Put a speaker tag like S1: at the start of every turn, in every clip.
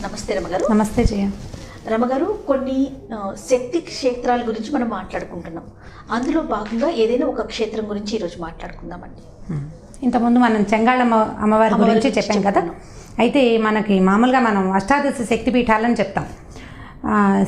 S1: నమస్తే రమగారు.
S2: నమస్తే జయ.
S1: రమగారు, కొన్ని శక్తి క్షేత్రాల గురించి మనం మాట్లాడుకుంటున్నాం. అందులో భాగంగా ఏదైనా ఒక క్షేత్రం గురించి ఈరోజు మాట్లాడుకుందామండి.
S2: ఇంతకుముందు మనం చెంగాళమ్మ అమ్మవారి గురించి చెప్పాం కదా. అయితే మనకి మామూలుగా మనం అష్టాదశ శక్తిపీఠాలని చెప్తాం.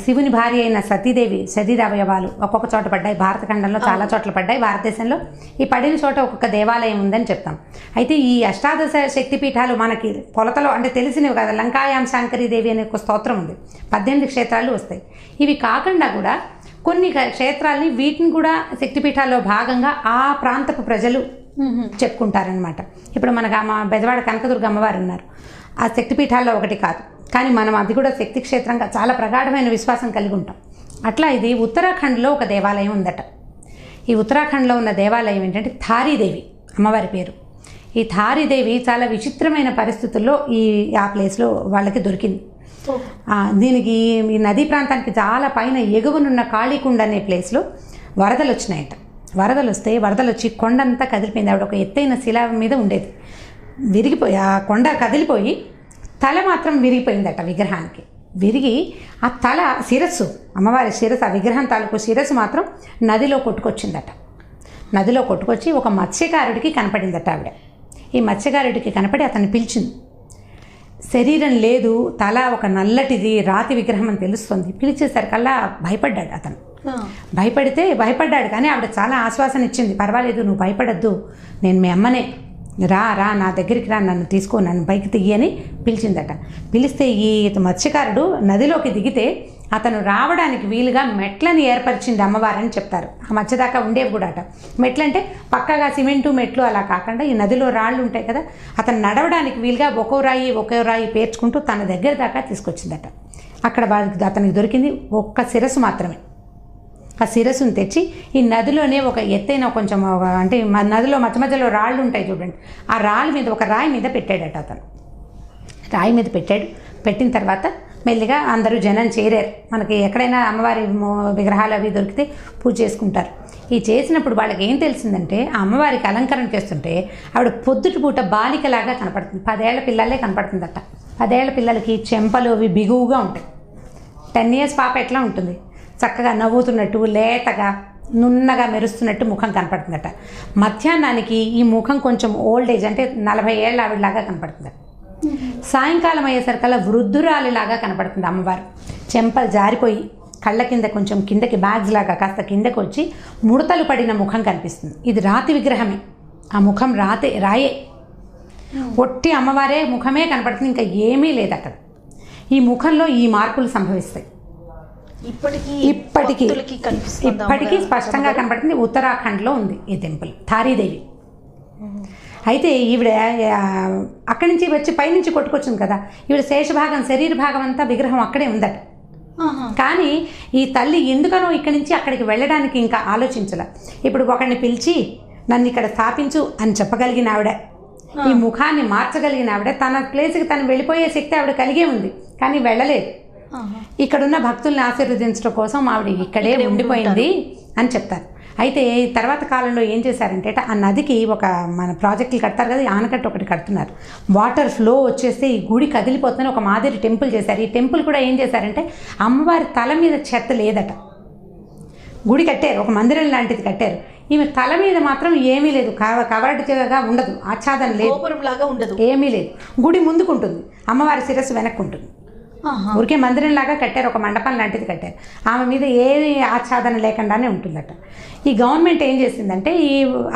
S2: శివుని భార్య అయిన సతీదేవి శరీరావయవాలు ఒక్కొక్క చోట పడ్డాయి. భారతఖండంలో చాలా చోట్ల పడ్డాయి. భారతదేశంలో ఈ పడిన చోట ఒక్కొక్క దేవాలయం ఉందని చెప్తాం. అయితే ఈ అష్టాదశ శక్తిపీఠాలు మనకి కొలతలో అంటే తెలిసినవి కదా. లంకాయాం శాంకరీదేవి అనే ఒక స్తోత్రం ఉంది. 18 క్షేత్రాలు వస్తాయి. ఇవి కాకుండా కూడా కొన్ని క్షేత్రాలని వీటిని కూడా శక్తిపీఠాల్లో భాగంగా ఆ ప్రాంతపు ప్రజలు చెప్పుకుంటారనమాట. ఇప్పుడు మనకు బెజవాడ కనకదుర్గ అమ్మవారు ఉన్నారు. ఆ శక్తిపీఠాల్లో ఒకటి కాదు, కానీ మనం అది కూడా శక్తి క్షేత్రంగా చాలా ప్రగాఢమైన విశ్వాసం కలిగి ఉంటాం. అట్లా ఇది ఉత్తరాఖండ్లో ఒక దేవాలయం ఉందట. ఈ ఉత్తరాఖండ్లో ఉన్న దేవాలయం ఏంటంటే థారీదేవి అమ్మవారి పేరు. ఈ థారీదేవి చాలా విచిత్రమైన పరిస్థితుల్లో ఆ ప్లేస్లో వాళ్ళకి దొరికింది. దీనికి ఈ నదీ ప్రాంతానికి చాలా పైన ఎగువనున్న కాళీకుండ అనే ప్లేస్లో వరదలు వచ్చినాయట. వరదలు వచ్చి కొండంతా కదిలిపోయింది. ఆవిడ ఒక ఎత్తైన శిల మీద ఉండేది. విరిగిపోయి ఆ కొండ కదిలిపోయి తల మాత్రం విరిగిపోయిందట విగ్రహానికి. విరిగి ఆ తల శిరస్సు, అమ్మవారి శిరస్సు, ఆ విగ్రహం తాలూకు శిరస్సు మాత్రం నదిలో కొట్టుకొచ్చిందట. నదిలో కొట్టుకొచ్చి ఒక మత్స్యకారుడికి కనపడిందట ఆవిడ. ఈ మత్స్యకారుడికి కనపడి అతన్ని పిలిచింది. శరీరం లేదు, తల ఒక నల్లటిది రాతి విగ్రహం అని తెలుస్తుంది. పిలిచేసరికల్లా భయపడ్డాడు అతను. భయపడ్డాడు, కానీ ఆవిడ చాలా ఆశ్వాసన ఇచ్చింది. పర్వాలేదు, నువ్వు భయపడద్దు, నేను మీ అమ్మనే, రా నా దగ్గరికి రా, నన్ను తీసుకో, నన్ను పైకి దిగి అని పిలిచిందట. పిలిస్తే ఈ మత్స్యకారుడు నదిలోకి దిగితే అతను రావడానికి వీలుగా మెట్లని ఏర్పరిచింది అమ్మవారని చెప్తారు. ఆ మధ్య దాకా ఉండేవి కూడా అట. మెట్లు అంటే పక్కగా సిమెంటు మెట్లు అలా కాకుండా ఈ నదిలో రాళ్ళు ఉంటాయి కదా, అతను నడవడానికి వీలుగా ఒక్కో రాయి పేర్చుకుంటూ తన దగ్గర దాకా తీసుకొచ్చిందట. అక్కడ అతనికి దొరికింది ఒక్క శిరస్సు మాత్రమే. ఆ శిరస్సును తెచ్చి ఈ నదిలోనే ఒక ఎత్తైన కొంచెం అంటే నదిలో మధ్యలో రాళ్ళు ఉంటాయి చూడండి, ఆ రాళ్ళ మీద ఒక రాయి మీద పెట్టాడట అతను. రాయి మీద పెట్టిన తర్వాత మెల్లిగా అందరూ జనం చేరారు. మనకి ఎక్కడైనా అమ్మవారి విగ్రహాలు అవి దొరికితే పూజ చేసుకుంటారు. ఈ చేసినప్పుడు వాళ్ళకి ఏం తెలిసిందంటే ఆ అమ్మవారికి అలంకరణ చేస్తుంటే ఆవిడ పొద్దుటి పూట బాలికలాగా కనపడుతుంది. 10 ఏళ్ల పిల్లలే కనపడుతుందట. 10 ఏళ్ల పిల్లలకి చెంపలు అవి బిగువుగా ఉంటాయి. 10 years పాప ఎట్లా ఉంటుంది, చక్కగా నవ్వుతున్నట్టు, లేతగా, నున్నగా మెరుస్తున్నట్టు ముఖం కనపడుతుందట. మధ్యాహ్నానికి ఈ ముఖం కొంచెం ఓల్డ్ ఏజ్ అంటే 40 ఏళ్ళ ఆవిడలాగా కనపడుతుందట. సాయంకాలం అయ్యేసరికల్లా వృద్ధురాలిలాగా కనపడుతుంది అమ్మవారు. చెంపలు జారిపోయి కళ్ళ కింద కొంచెం కిందకి బ్యాగ్స్ లాగా కాస్త కిందకు వచ్చి ముడతలు పడిన ముఖం కనిపిస్తుంది. ఇది రాతి విగ్రహమే, ఆ ముఖం రాయే, ఒట్టి అమ్మవారే ముఖమే కనపడుతుంది, ఇంకా ఏమీ లేదు అక్కడ. ఈ ముఖంలో ఈ మార్పులు సంభవిస్తాయి. ఇప్పటికీ స్పష్టంగా కనపడుతుంది. ఉత్తరాఖండ్లో ఉంది ఈ టెంపుల్, థారీదేవి. అయితే ఈవిడ అక్కడి నుంచి వచ్చి పైనుంచి కొట్టుకొచ్చింది కదా, ఈవిడ శేషభాగం, శరీర భాగం అంతా విగ్రహం అక్కడే ఉందట. కానీ ఈ తల్లి ఎందుకనో ఇక్కడి నుంచి అక్కడికి వెళ్ళడానికి ఇంకా ఆలోచించల. ఇప్పుడు ఒకరిని పిలిచి నన్ను ఇక్కడ స్థాపించు అని చెప్పగలిగిన ఆవిడ, ఈ ముఖాన్ని మార్చగలిగిన ఆవిడ, తన ప్లేస్కి తను వెళ్ళిపోయే శక్తి ఆవిడ కలిగే ఉంది, కానీ వెళ్ళలేదు. ఇక్కడున్న భక్తుల్ని ఆశీర్వదించడం కోసం ఆవిడ ఇక్కడే ఉండిపోయింది అని చెప్తారు. అయితే తర్వాత కాలంలో ఏం చేశారంటే ఆ నదికి ఒక మన ప్రాజెక్టులు కడతారు కదా, ఆనకట్ట ఒకటి కడుతున్నారు. వాటర్ ఫ్లో వచ్చేస్తే ఈ గుడి కదిలిపోతుందని ఒక మాదిరి టెంపుల్ చేశారు. ఈ టెంపుల్ కూడా ఏం చేశారంటే అమ్మవారి తల మీద చెత్త లేదట. గుడి కట్టారు, ఒక మందిరం లాంటిది కట్టారు. ఈమె తల మీద మాత్రం ఏమీ లేదు, కవర్డ్గా ఉండదు, ఆచ్ఛాదన లేదు, ఏమీ లేదు. గుడి ముందుకుంటుంది, అమ్మవారి శిరస్సు వెనక్కుంటుంది. ఊరికే మందిరం లాగా కట్టారు, ఒక మండపం లాంటిది కట్టారు. ఆమె మీద ఏ ఆచ్ఛాదన లేకుండానే ఉంటుందట. ఈ గవర్నమెంట్ ఏం చేసిందంటే ఈ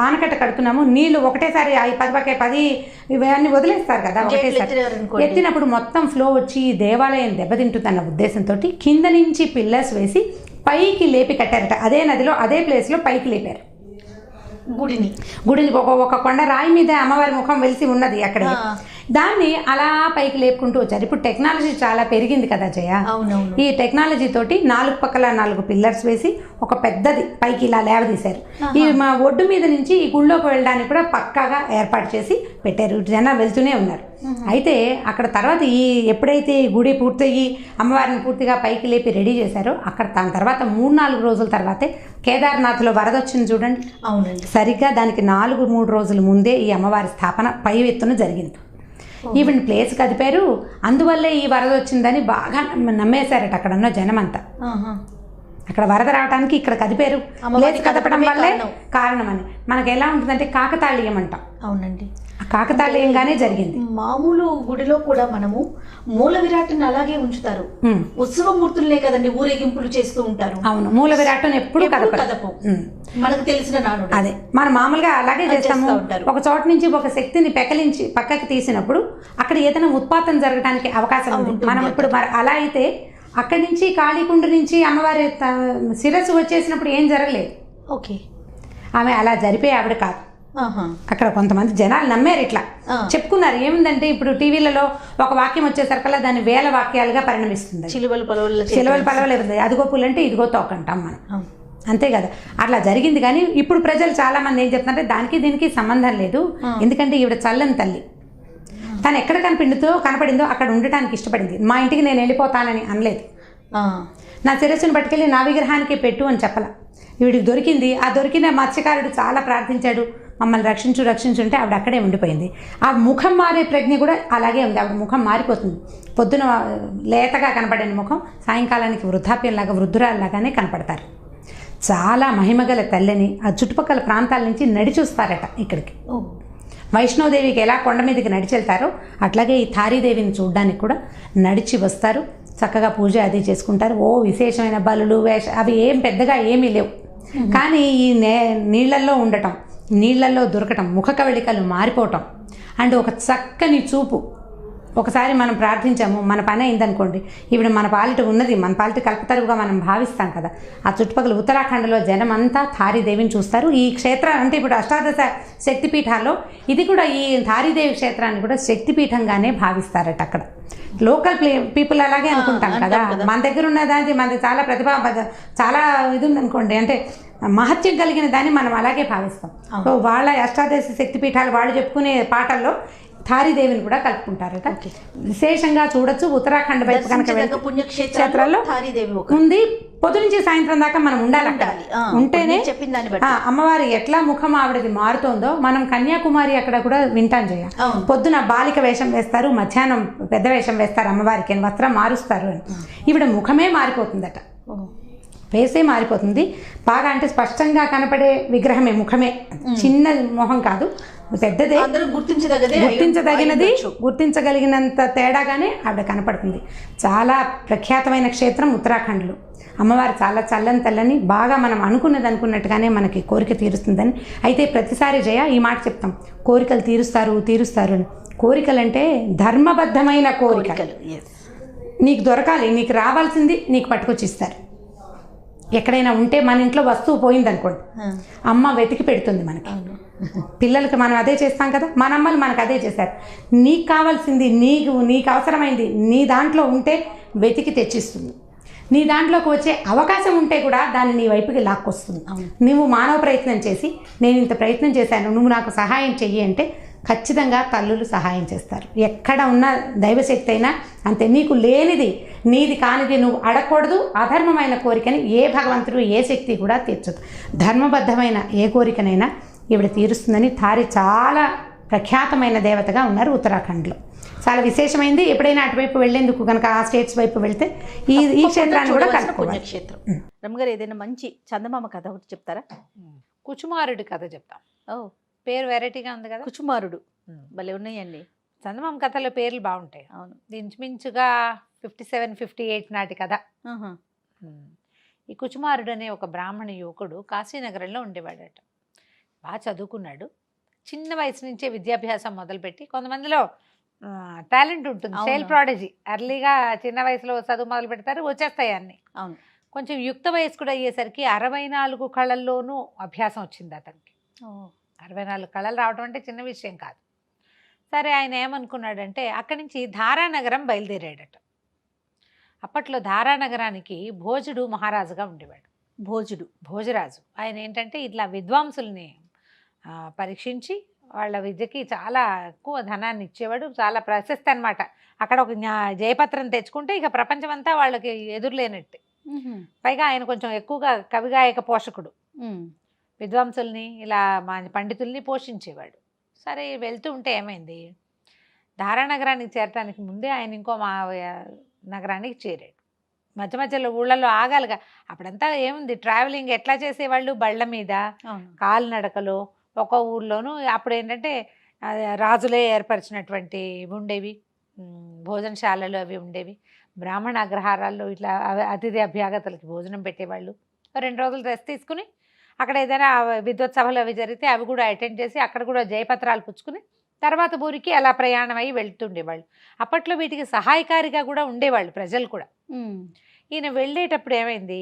S2: ఆనకట్ట కడుతున్నాము, నీళ్లు ఒకటేసారి 10 ఇవన్నీ వదిలేస్తారు కదా, ఒకటేసారి ఎత్తినప్పుడు మొత్తం ఫ్లో వచ్చి దేవాలయం దెబ్బతింటుందన్న ఉద్దేశంతో కింద నుంచి పిల్లర్స్ వేసి పైకి లేపి కట్టారట. అదే నదిలో అదే ప్లేస్లో పైకి లేపారు గుడిని. ఒక కొండ రాయి మీద అమ్మవారి ముఖం వెలిసి ఉన్నది అక్కడ. దాన్ని అలా పైకి లేపుకుంటూ వచ్చారు. ఇప్పుడు టెక్నాలజీ చాలా పెరిగింది కదా జయ. ఈ టెక్నాలజీ తోటి 4 పక్కల 4 పిల్లర్స్ వేసి ఒక పెద్దది పైకి ఇలా లేవదీశారు. ఈ మా ఒడ్డు మీద నుంచి ఈ గుళ్ళోకి వెళ్ళడానికి కూడా పక్కాగా ఏర్పాటు చేసి పెట్టారు. జనం వెళ్తూనే ఉన్నారు. అయితే అక్కడ తర్వాత ఎప్పుడైతే ఈ గుడి పూర్తయ్యి అమ్మవారిని పూర్తిగా పైకి లేపి రెడీ చేశారో అక్కడ దాని తర్వాత 3-4 రోజుల తర్వాతే కేదార్నాథ్లో వరద వచ్చింది చూడండి. సరిగ్గా దానికి 3 రోజుల ముందే ఈ అమ్మవారి స్థాపన పై ఎత్తున జరిగింది. ఈవెన్ ప్లేస్ కదిపారు. అందువల్లే ఈ వరద వచ్చిందని బాగా నమ్మేశారట అక్కడ ఉన్న జనమంతా. అక్కడ వరద రావడానికి ఇక్కడ కదిపారు, ప్లేస్ కదపడం వల్లే కారణమని. మనకు ఎలా ఉంటుందంటే కాకతాళీయం అంటాం.
S1: అవునండి,
S2: కాకతాళీయంగానే జరిగింది.
S1: మామూలు గుడిలో కూడా మనము మూల విరాట్ని అలాగే ఉంచుతారు. ఉత్సవమూర్తులనే కదండి ఊరేగింపులు చేస్తూ ఉంటారు.
S2: అవును, మూల విరాట్ని ఎప్పుడు
S1: కదపం, మనకు తెలిసిన నానుడు
S2: అదే. మనం మామూలుగా అలాగే చేస్తాము. ఒక చోట నుంచి ఒక శక్తిని పెకలించి పక్కకి తీసినప్పుడు అక్కడ ఏదైనా ఉత్పాతం జరగడానికి అవకాశం ఉంది. మనం ఇప్పుడు అలా అయితే అక్కడి నుంచి కాళీకుండ నుంచి అమ్మవారి శిరస్సు వచ్చేసినప్పుడు ఏం జరగలేదు.
S1: ఓకే,
S2: ఆమె అలా జరిపే ఆవిడ కాదు. అక్కడ కొంతమంది జనాలు నమ్మారు, ఇట్లా చెప్పుకున్నారు. ఏముందంటే ఇప్పుడు టీవీలలో ఒక వాక్యం వచ్చేసరికల్లా దాన్ని వేల వాక్యాలుగా పరిణమిస్తుంది.
S1: చిలువలు
S2: పలవలేదు, అదిగో పుల్లంటే ఇదిగో తోకంటాం మనం, అంతే కదా. అట్లా జరిగింది. కానీ ఇప్పుడు ప్రజలు చాలా మంది ఏం చెప్తున్నారంటే దానికి దీనికి సంబంధం లేదు, ఎందుకంటే ఈవిడ చల్లని తల్లి, తను ఎక్కడ కనపడిందో అక్కడ ఉండటానికి ఇష్టపడింది. మా ఇంటికి నేను వెళ్ళిపోతానని అనలేదు. నా శిరస్సును పట్టుకెళ్ళి నా విగ్రహానికి పెట్టు అని చెప్పాల. ఈవిడికి దొరికింది. ఆ దొరికిన మత్స్యకారుడు చాలా ప్రార్థించాడు, మమ్మల్ని రక్షించుంటే ఆవిడ అక్కడే ఉండిపోయింది. ఆ ముఖం మారే ప్రజ్ఞ కూడా అలాగే ఉంది. ఆవిడ ముఖం మారిపోతుంది. పొద్దున లేతగా కనపడిన ముఖం సాయంకాలానికి వృద్ధాప్యంలాగా వృద్ధురాల్లాగానే కనపడతారు. చాలా మహిమగల తల్లిని ఆ చుట్టుపక్కల ప్రాంతాల నుంచి నడిచి వస్తారట ఇక్కడికి. వైష్ణోదేవికి ఎలా కొండ మీదకి నడిచి వెళ్తారో అట్లాగే ఈ తారీదేవిని చూడడానికి కూడా నడిచి వస్తారు. చక్కగా పూజ అది చేసుకుంటారు. విశేషమైన బలులు అవి ఏం పెద్దగా ఏమీ లేవు. కానీ ఈ నీళ్లల్లో ఉండటం, నీళ్లల్లో దొరకటం, ముఖ కవళికలు మారిపోవటం అండ్ ఒక చక్కని చూపు. ఒకసారి మనం ప్రార్థించాము, మన పని అయిందనుకోండి, ఇప్పుడు మన పాలిట ఉన్నది, మన పాలిట కల్పతరువుగా మనం భావిస్తాం కదా. ఆ చుట్టుపక్కల ఉత్తరాఖండ్లో జనం అంతా తారీదేవిని చూస్తారు. ఈ క్షేత్రం అంటే ఇప్పుడు అష్టాదశ శక్తిపీఠాల్లో ఇది కూడా, ఈ తారీదేవి క్షేత్రాన్ని కూడా శక్తిపీఠంగానే భావిస్తారట అక్కడ. లోకల్ పీపుల్ అలాగే అనుకుంటాం కదా. మన దగ్గర ఉన్నదాన్ని, మనది చాలా చాలా ఇది ఉందనుకోండి, అంటే మహత్యం కలిగిన దాన్ని మనం అలాగే భావిస్తాం. సో వాళ్ళ అష్టాదశ శక్తిపీఠాలు వాళ్ళు చెప్పుకునే పాటల్లో తారీదేవిని కూడా కలుపుకుంటారట. విశేషంగా చూడొచ్చు. ఉత్తరాఖండ్ వైపు కనుక పుణ్యక్షేత్రాల్లో ఉంది. పొద్దు నుంచి సాయంత్రం దాకా మనం ఉండాలి అక్కడ. ఉంటేనే అమ్మవారి ఎట్లా ముఖం ఆవిడది మారుతోందో మనం కన్యాకుమారి అక్కడ కూడా వింటాం చేయాలి. పొద్దున బాలిక వేషం వేస్తారు, మధ్యాహ్నం పెద్ద వేషం వేస్తారు అమ్మవారికి అని, వస్త్రం మారుస్తారు అని. ఈవిడ ముఖమే మారిపోతుందట, ఫేసే మారిపోతుంది. బాగా అంటే స్పష్టంగా కనపడే విగ్రహమే, ముఖమే, చిన్న మొహం కాదు, పెద్దదే, గుర్తించగలిగినంత తేడాగానే ఆవిడ కనపడుతుంది. చాలా ప్రఖ్యాతమైన క్షేత్రం ఉత్తరాఖండ్లో. అమ్మవారు చాలా చల్లని తల్లని, బాగా మనం అనుకున్నట్టుగానే మనకి కోరిక తీరుస్తుందని. అయితే ప్రతిసారి జయ ఈ మాట చెప్తాం, కోరికలు తీరుస్తారు అని. కోరికలంటే ధర్మబద్ధమైన కోరికలు. నీకు దొరకాలి, నీకు రావాల్సింది నీకు పట్టుకొచ్చి ఇస్తారు. ఎక్కడైనా ఉంటే మన ఇంట్లో వస్తువు పోయిందనుకోండి, అమ్మ వెతికి పెడుతుంది మనకి. పిల్లలకి మనం అదే చేస్తాం కదా, మన అమ్మలు మనకు అదే చేశారు. నీకు కావాల్సింది, నీకు అవసరమైంది నీ దాంట్లో ఉంటే వెతికి తెచ్చిస్తుంది. నీ దాంట్లోకి వచ్చే అవకాశం ఉంటే కూడా దాన్ని నీ వైపుకి లాక్కొస్తుంది. నువ్వు మానవ ప్రయత్నం చేసి, నేను ఇంత ప్రయత్నం చేశాను, నువ్వు నాకు సహాయం చెయ్యి అంటే ఖచ్చితంగా తల్లులు సహాయం చేస్తారు. ఎక్కడ ఉన్న దైవశక్తి అయినా అంతే. నీకు లేనిది, నీది కానిది నువ్వు అడగకూడదు. అధర్మమైన కోరికని ఏ భగవంతుడు, ఏ శక్తి కూడా తీర్చదు. ధర్మబద్ధమైన ఏ కోరికనైనా ఈవిడ తీరుస్తుందని తారి చాలా ప్రఖ్యాతమైన దేవతగా ఉన్నారు ఉత్తరాఖండ్లో. చాలా విశేషమైంది. ఎప్పుడైనా అటువైపు వెళ్లేందుకు కనుక ఆ స్టేట్స్ వైపు వెళ్తే ఈ క్షేత్రాన్ని కూడా కలుపుకోవాలి.
S1: క్షేత్రం. రమ్మగారు ఏదైనా మంచి చందమామ కథ ఒకటి చెప్తారా?
S3: కుచుమారుడి కథ చెప్తాం. పేరు వెరైటీగా ఉంది కదా,
S1: కుచుమారుడు. భలే ఉన్నాయండి
S3: చందమామ కథలో పేర్లు బాగుంటాయి.
S1: అవును,
S3: ఇంచుమించుగా 57-58 నాటి కథ. ఈ కుచుమారుడు అనే ఒక బ్రాహ్మణ యువకుడు కాశీనగరంలో ఉండేవాడట. బాగా చదువుకున్నాడు. చిన్న వయసు నుంచే విద్యాభ్యాసం మొదలుపెట్టి, కొంతమందిలో టాలెంట్ ఉంటుంది, సేల్ ప్రాడజీ, ఎర్లీగా చిన్న వయసులో చదువు మొదలు పెడతారు, వచ్చేస్తాయి అన్నీ.
S1: అవును.
S3: కొంచెం యుక్త వయసు కూడా అయ్యేసరికి 64 కళల్లోనూ అభ్యాసం వచ్చింది అతనికి. 64 కళలు రావడం అంటే చిన్న విషయం కాదు. సరే, ఆయన ఏమనుకున్నాడంటే అక్కడి నుంచి ధారానగరం బయలుదేరాడట. అప్పట్లో ధారానగరానికి భోజుడు మహారాజుగా ఉండేవాడు. భోజరాజు ఆయన ఏంటంటే ఇట్లా విద్వాంసుల్ని పరీక్షించి వాళ్ళ విద్యకి చాలా ఎక్కువ ధనాన్ని ఇచ్చేవాడు. చాలా ప్రశస్తి అనమాట. అక్కడ ఒక జయపత్రం తెచ్చుకుంటే ఇక ప్రపంచం అంతా వాళ్ళకి ఎదురులేనట్టే. పైగా ఆయన కొంచెం ఎక్కువగా కవిగాయక పోషకుడు. విద్వాంసుల్ని ఇలా పండితుల్ని పోషించేవాడు. సరే, వెళ్తూ ఉంటే ఏమైంది, ధారానగరానికి చేరటానికి ముందే ఆయన ఇంకో నగరానికి చేరాడు. మధ్య మధ్యలో ఊళ్ళల్లో ఆగాలిగా. అప్పుడంతా ఏముంది, ట్రావెలింగ్ ఎట్లా చేసేవాళ్ళు, బళ్ళ మీద, కాలినడకలో ఒక ఊర్లోనూ. అప్పుడు ఏంటంటే రాజులే ఏర్పరిచినటువంటి ఉండేవి భోజనశాలలు, అవి ఉండేవి. బ్రాహ్మణ అగ్రహారాల్లో ఇట్లా అతిథి అభ్యాగతులకి భోజనం పెట్టేవాళ్ళు. 2 రోజులు రెస్ట్ తీసుకుని అక్కడ ఏదైనా విద్వత్ సభలు అవి జరిగితే అవి కూడా అటెండ్ చేసి అక్కడ కూడా జయపత్రాలు పుచ్చుకుని తర్వాత ఊరికి అలా ప్రయాణం అయ్యి వెళ్తుండేవాళ్ళు. అప్పట్లో వీటికి సహాయకారిగా కూడా ఉండేవాళ్ళు ప్రజలు కూడా. ఈయన వెళ్ళేటప్పుడు ఏమైంది,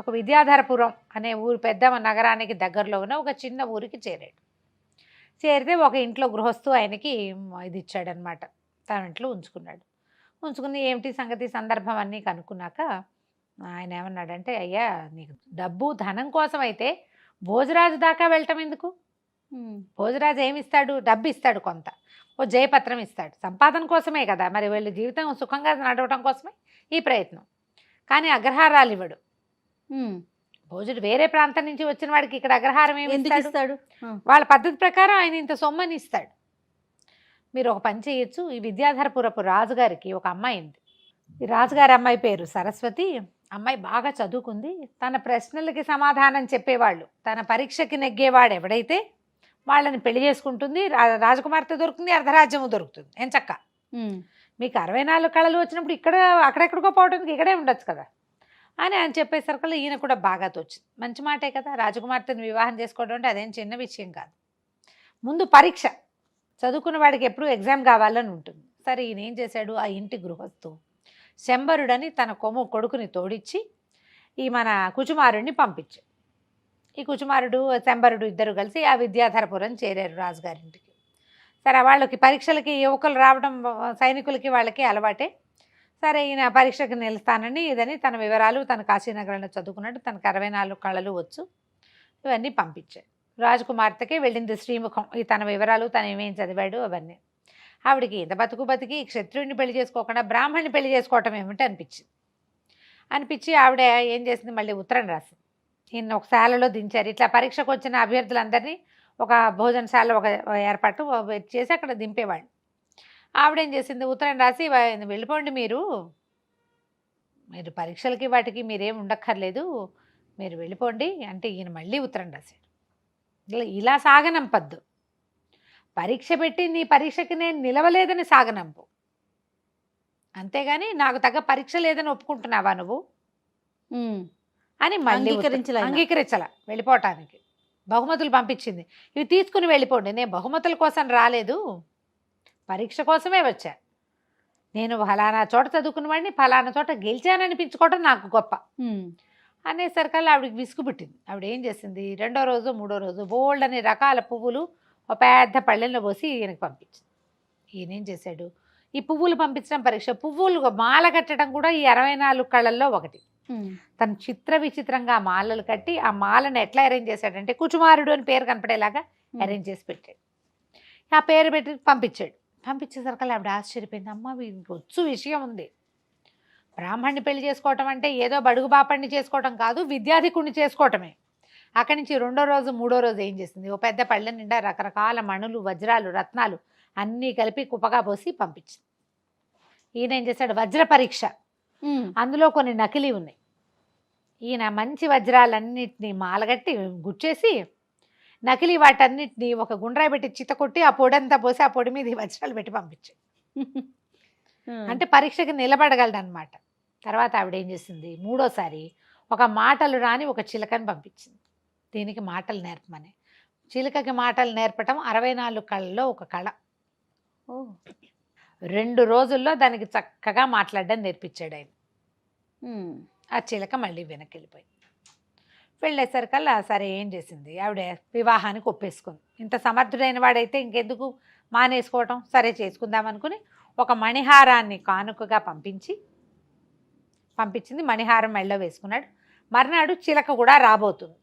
S3: ఒక విద్యాధరపురం అనే ఊరు పెద్ద నగరానికి దగ్గరలో ఉన్న ఒక చిన్న ఊరికి చేరాడు. చేరితే ఒక ఇంట్లో గృహస్థు ఆయనకి ఇది ఇచ్చాడనమాట, తన ఇంట్లో ఉంచుకున్నాడు. ఉంచుకుని ఏమిటి సంగతి సందర్భం అన్నీ కనుక్కున్నాక ఆయన ఏమన్నాడంటే, అయ్యా నీకు డబ్బు ధనం కోసం అయితే భోజరాజు దాకా వెళ్ళటం ఎందుకు? భోజరాజు ఏమి ఇస్తాడు, డబ్బు ఇస్తాడు, కొంత ఓ జయపత్రం ఇస్తాడు, సంపాదన కోసమే కదా, మరి వీళ్ళ జీవితం సుఖంగా నడవటం కోసమే ఈ ప్రయత్నం. కానీ అగ్రహారాలు ఇవ్వడు. భోజుడు వేరే ప్రాంతం నుంచి వచ్చిన వాడికి ఇక్కడ అగ్రహారం ఏమి ఇస్తాడు? వాళ్ళ పద్ధతి ప్రకారం ఆయన ఇంత సొమ్మని ఇస్తాడు. మీరు ఒక పని చేయొచ్చు, ఈ విద్యాధరపురపు రాజుగారికి ఒక అమ్మాయి ఉంది. ఈ రాజుగారి అమ్మాయి పేరు సరస్వతి. అమ్మాయి బాగా చదువుకుంది. తన ప్రశ్నలకి సమాధానం చెప్పేవాళ్ళు, తన పరీక్షకి నెగ్గేవాడు ఎవడైతే వాళ్ళని పెళ్లి చేసుకుంటుంది. రాజకుమార్తె దొరుకుతుంది, అర్ధరాజ్యము దొరుకుతుంది. ఏం చక్క. మీకు 64 కళలు వచ్చినప్పుడు ఇక్కడ అక్కడెక్కడికో పోవడానికి ఇక్కడే ఉండొచ్చు కదా అని ఆయన చెప్పేసరికి ఈయన కూడా బాగా తోచింది. మంచి మాటే కదా, రాజకుమార్తెను వివాహం చేసుకోవడం అంటే అదేం చిన్న విషయం కాదు. ముందు పరీక్ష, చదువుకున్న వాడికి ఎప్పుడు ఎగ్జామ్ కావాలని ఉంటుంది. సరే ఈయన ఏం చేశాడు, ఆ ఇంటి గృహస్థు శంబరుడని తన కొడుకుని తోడిచ్చి ఈ మన కుచుమారుడిని పంపించాడు. ఈ కుచుమారుడు శంబరుడు ఇద్దరు కలిసి ఆ విద్యాధరపురం చేరారు రాజుగారింటికి. సరే వాళ్ళకి పరీక్షలకి యువకులు రావడం సైనికులకి వాళ్ళకి అలవాటే. సరే ఈయన పరీక్షకు నిలుస్తానని ఇదని తన వివరాలు, తన కాశీనగరంలో చదువుకున్నట్టు తనకు 64 కళలు వచ్చు, ఇవన్నీ పంపించాడు. రాజకుమార్తెకి వెళ్ళింది శ్రీముఖం, ఈ తన వివరాలు, తను ఏమేం చదివాడు అవన్నీ. ఆవిడికి ఇంత బతికి క్షత్రుడిని పెళ్లి చేసుకోకుండా బ్రాహ్మణ్ణి పెళ్లి చేసుకోవటం ఏమిటి అనిపించి ఆవిడ ఏం చేసింది, మళ్ళీ ఉత్తరం రాసింది. ఈయన ఒక శాలలో దించారు. ఇట్లా పరీక్షకు వచ్చిన అభ్యర్థులందరినీ ఒక భోజనశాల ఒక ఏర్పాటు చేసి అక్కడ దింపేవాళ్ళు. ఆవిడేం చేసింది, ఉత్తరం రాసి వెళ్ళిపోండి, మీరు పరీక్షలకి వాటికి మీరేం ఉండక్కర్లేదు, మీరు వెళ్ళిపోండి అంటే ఈయన మళ్ళీ ఉత్తరం రాశాడు. ఇలా సాగనంపద్దు, పరీక్ష పెట్టి నీ పరీక్షకి నేను నిలవలేదని సాగనంపు, అంతేగాని నాకు తగ్గ పరీక్ష లేదని ఒప్పుకుంటున్నావా నువ్వు అని మళ్ళీ అంగీకరించాల వెళ్ళిపోవటానికి. బహుమతులు పంపించింది, ఇవి తీసుకుని వెళ్ళిపోండి, నేను బహుమతుల కోసం రాలేదు, పరీక్ష కోసమే వచ్చా, నేను ఫలానా చోట చదువుకున్న వాడిని ఫలానా చోట గెలిచాననిపించుకోవటం నాకు గొప్ప అనేసరికల్లా ఆవిడకి విసుగు పుట్టింది. ఆవిడ ఏం చేసింది, 2వ రోజు 3వ రోజు బోల్డ్ అనే రకాల పువ్వులు ఒక పెద్ద పళ్ళెంలో పోసి ఈయనకి పంపించింది. ఈయన ఏం చేశాడు, ఈ పువ్వులు పంపించడం పరీక్ష, పువ్వులు మాల కట్టడం కూడా ఈ 64 కళల్లో ఒకటి. తను చిత్ర విచిత్రంగా మాలలు కట్టి ఆ మాలను ఎట్లా అరేంజ్ చేశాడంటే కుచుమారుడు అని పేరు కనపడేలాగా అరేంజ్ చేసి పెట్టాడు. ఆ పేరు పెట్టి పంపించాడు. పంపించేసరికి ఆవిడ ఆశ్చర్యపోయింది, అమ్మ వీరికి వచ్చు విషయం ఉంది, బ్రాహ్మణ్ణి పెళ్లి చేసుకోవటం అంటే ఏదో బడుగు బాపణ్ణి చేసుకోవటం కాదు, విద్యాధికుడిని చేసుకోవటమే. అక్కడి నుంచి 2వ రోజు 3వ రోజు ఏం చేసింది, ఓ పెద్ద పళ్ళె నిండా రకరకాల మణులు, వజ్రాలు, రత్నాలు అన్నీ కలిపి కుప్పగా పోసి పంపించింది. ఈయన ఏం చేశాడు, వజ్ర పరీక్ష, అందులో కొన్ని నకిలీ ఉన్నాయి. ఈయన మంచి వజ్రాలన్నిటినీ మాలగట్టి గుచ్చేసి నకిలీ వాటన్నిటిని ఒక గుండ్రాయి పెట్టి చిత కొట్టి ఆ పొడంతా పోసి ఆ పొడి మీద వజ్రాలు పెట్టి పంపించాడు. అంటే పరీక్షకి నిలబడగలడు అనమాట. తర్వాత ఆవిడ ఏం చేసింది, 3వసారి ఒక మాటలు రాని ఒక చిలకని పంపించింది. దీనికి మాటలు నేర్పమని. చిలుకకి మాటలు నేర్పటం 64 కళల్లో ఒక కళ. 2 రోజుల్లో దానికి చక్కగా మాట్లాడడం నేర్పించాడు ఆయన. ఆ చిలక మళ్ళీ వెనక్కి వెళ్ళిపోయింది. వెళ్ళేసరికల్లా సరే ఏం చేసింది, ఆవిడ వివాహానికి ఒప్పేసుకుంది. ఇంత సమర్థుడైన వాడైతే ఇంకెందుకు మానేసుకోవటం, సరే చేసుకుందాం అనుకుని ఒక మణిహారాన్ని కానుకగా పంపించింది. మణిహారం మెళ్ళో వేసుకున్నాడు. మర్నాడు చిలక కూడా రాబోతుంది.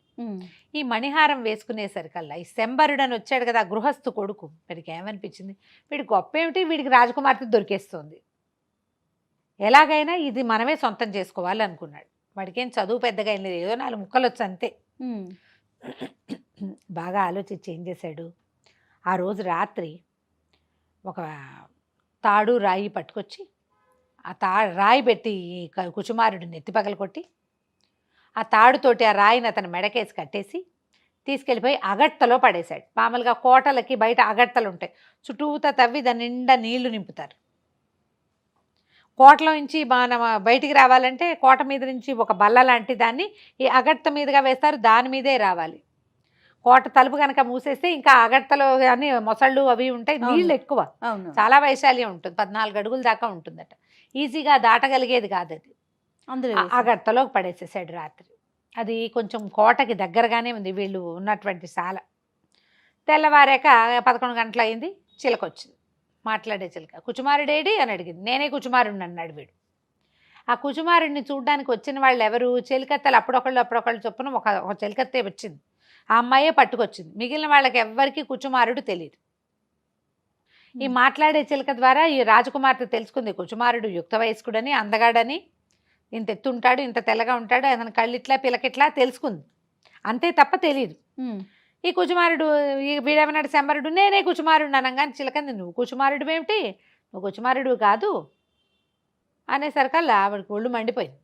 S3: ఈ మణిహారం వేసుకునేసరికల్లా ఈ శంబరుడని వచ్చాడు కదా గృహస్థు కొడుకు, వీడికి ఏమనిపించింది, వీడి గొప్ప ఏమిటి, వీడికి రాజకుమార్తె దొరికేస్తుంది, ఎలాగైనా ఇది మనమే సొంతం చేసుకోవాలి అనుకున్నాడు. వాడికి ఏం చదువు పెద్దగా ఏం లేదు, ఏదో 4 ముక్కలు వచ్చు అంతే. బాగా ఆలోచించి ఏం చేశాడు, ఆ రోజు రాత్రి ఒక తాడు రాయి పట్టుకొచ్చి రాయి పెట్టి ఈ కుచుమారుడు నెత్తి పగలు కొట్టి ఆ తాడుతోటి ఆ రాయిని అతను మెడకేసి కట్టేసి తీసుకెళ్ళిపోయి అగట్టలో పడేశాడు. మామూలుగా కోటలకి బయట అగట్టలు ఉంటాయి, చుట్టూతా తవ్వి దాని నిండా నీళ్లు నింపుతారు. కోటలో నుంచి మనం బయటికి రావాలంటే కోట మీద నుంచి ఒక బల్ల లాంటి దాన్ని ఈ అగట్ట మీదుగా వేస్తారు, దాని మీదే రావాలి. కోట తలుపు కనుక మూసేస్తే ఇంకా అగట్టలో కానీ మొసళ్ళు అవి ఉంటాయి, నీళ్ళు ఎక్కువ, చాలా వైశాల్యం ఉంటుంది, 14 అడుగుల దాకా ఉంటుందట. ఈజీగా దాటగలిగేది కాదు అది. అగట్టలోకి పడేసేసాడు రాత్రి. అది కొంచెం కోటకి దగ్గరగానే ఉంది వీళ్ళు ఉన్నటువంటి శాల. తెల్లవారాక 11 గంటలు అయింది, చిలక వచ్చింది, మాట్లాడే చిలక. కుచుమారుడేడి అని అడిగింది. నేనే కుచుమారుడిని అన్నాడు వీడు. ఆ కుచుమారుడిని చూడ్డానికి వచ్చిన వాళ్ళు ఎవరు? చెలికత్తెలు అప్పుడొకళ్ళు చొప్పున ఒక చెలికత్తే వచ్చింది, ఆ అమ్మాయే పట్టుకొచ్చింది. మిగిలిన వాళ్ళకి ఎవ్వరికీ కుచుమారుడు తెలియదు. ఈ మాట్లాడే చిలక ద్వారా ఈ రాజకుమార్తె తెలుసుకుంది కుచుమారుడు యుక్త వయస్కుడని, అందగాడని, ఇంత ఎత్తుంటాడు, ఇంత తెల్లగా ఉంటాడు, అతని కళ్ళిట్లా పిలకిట్లా తెలుసుకుంది, అంతే తప్ప తెలియదు. ఈ కుచుమారుడు వీడేమన్నాడు శంబరుడు, నేనే కుచుమారుడు అనగానే చిలకంది, నువ్వు కుచుమారుడు ఏమిటి, నువ్వు కుచుమారుడు కాదు అనేసరికల్లా ఆవిడకి ఒళ్ళు మండిపోయింది.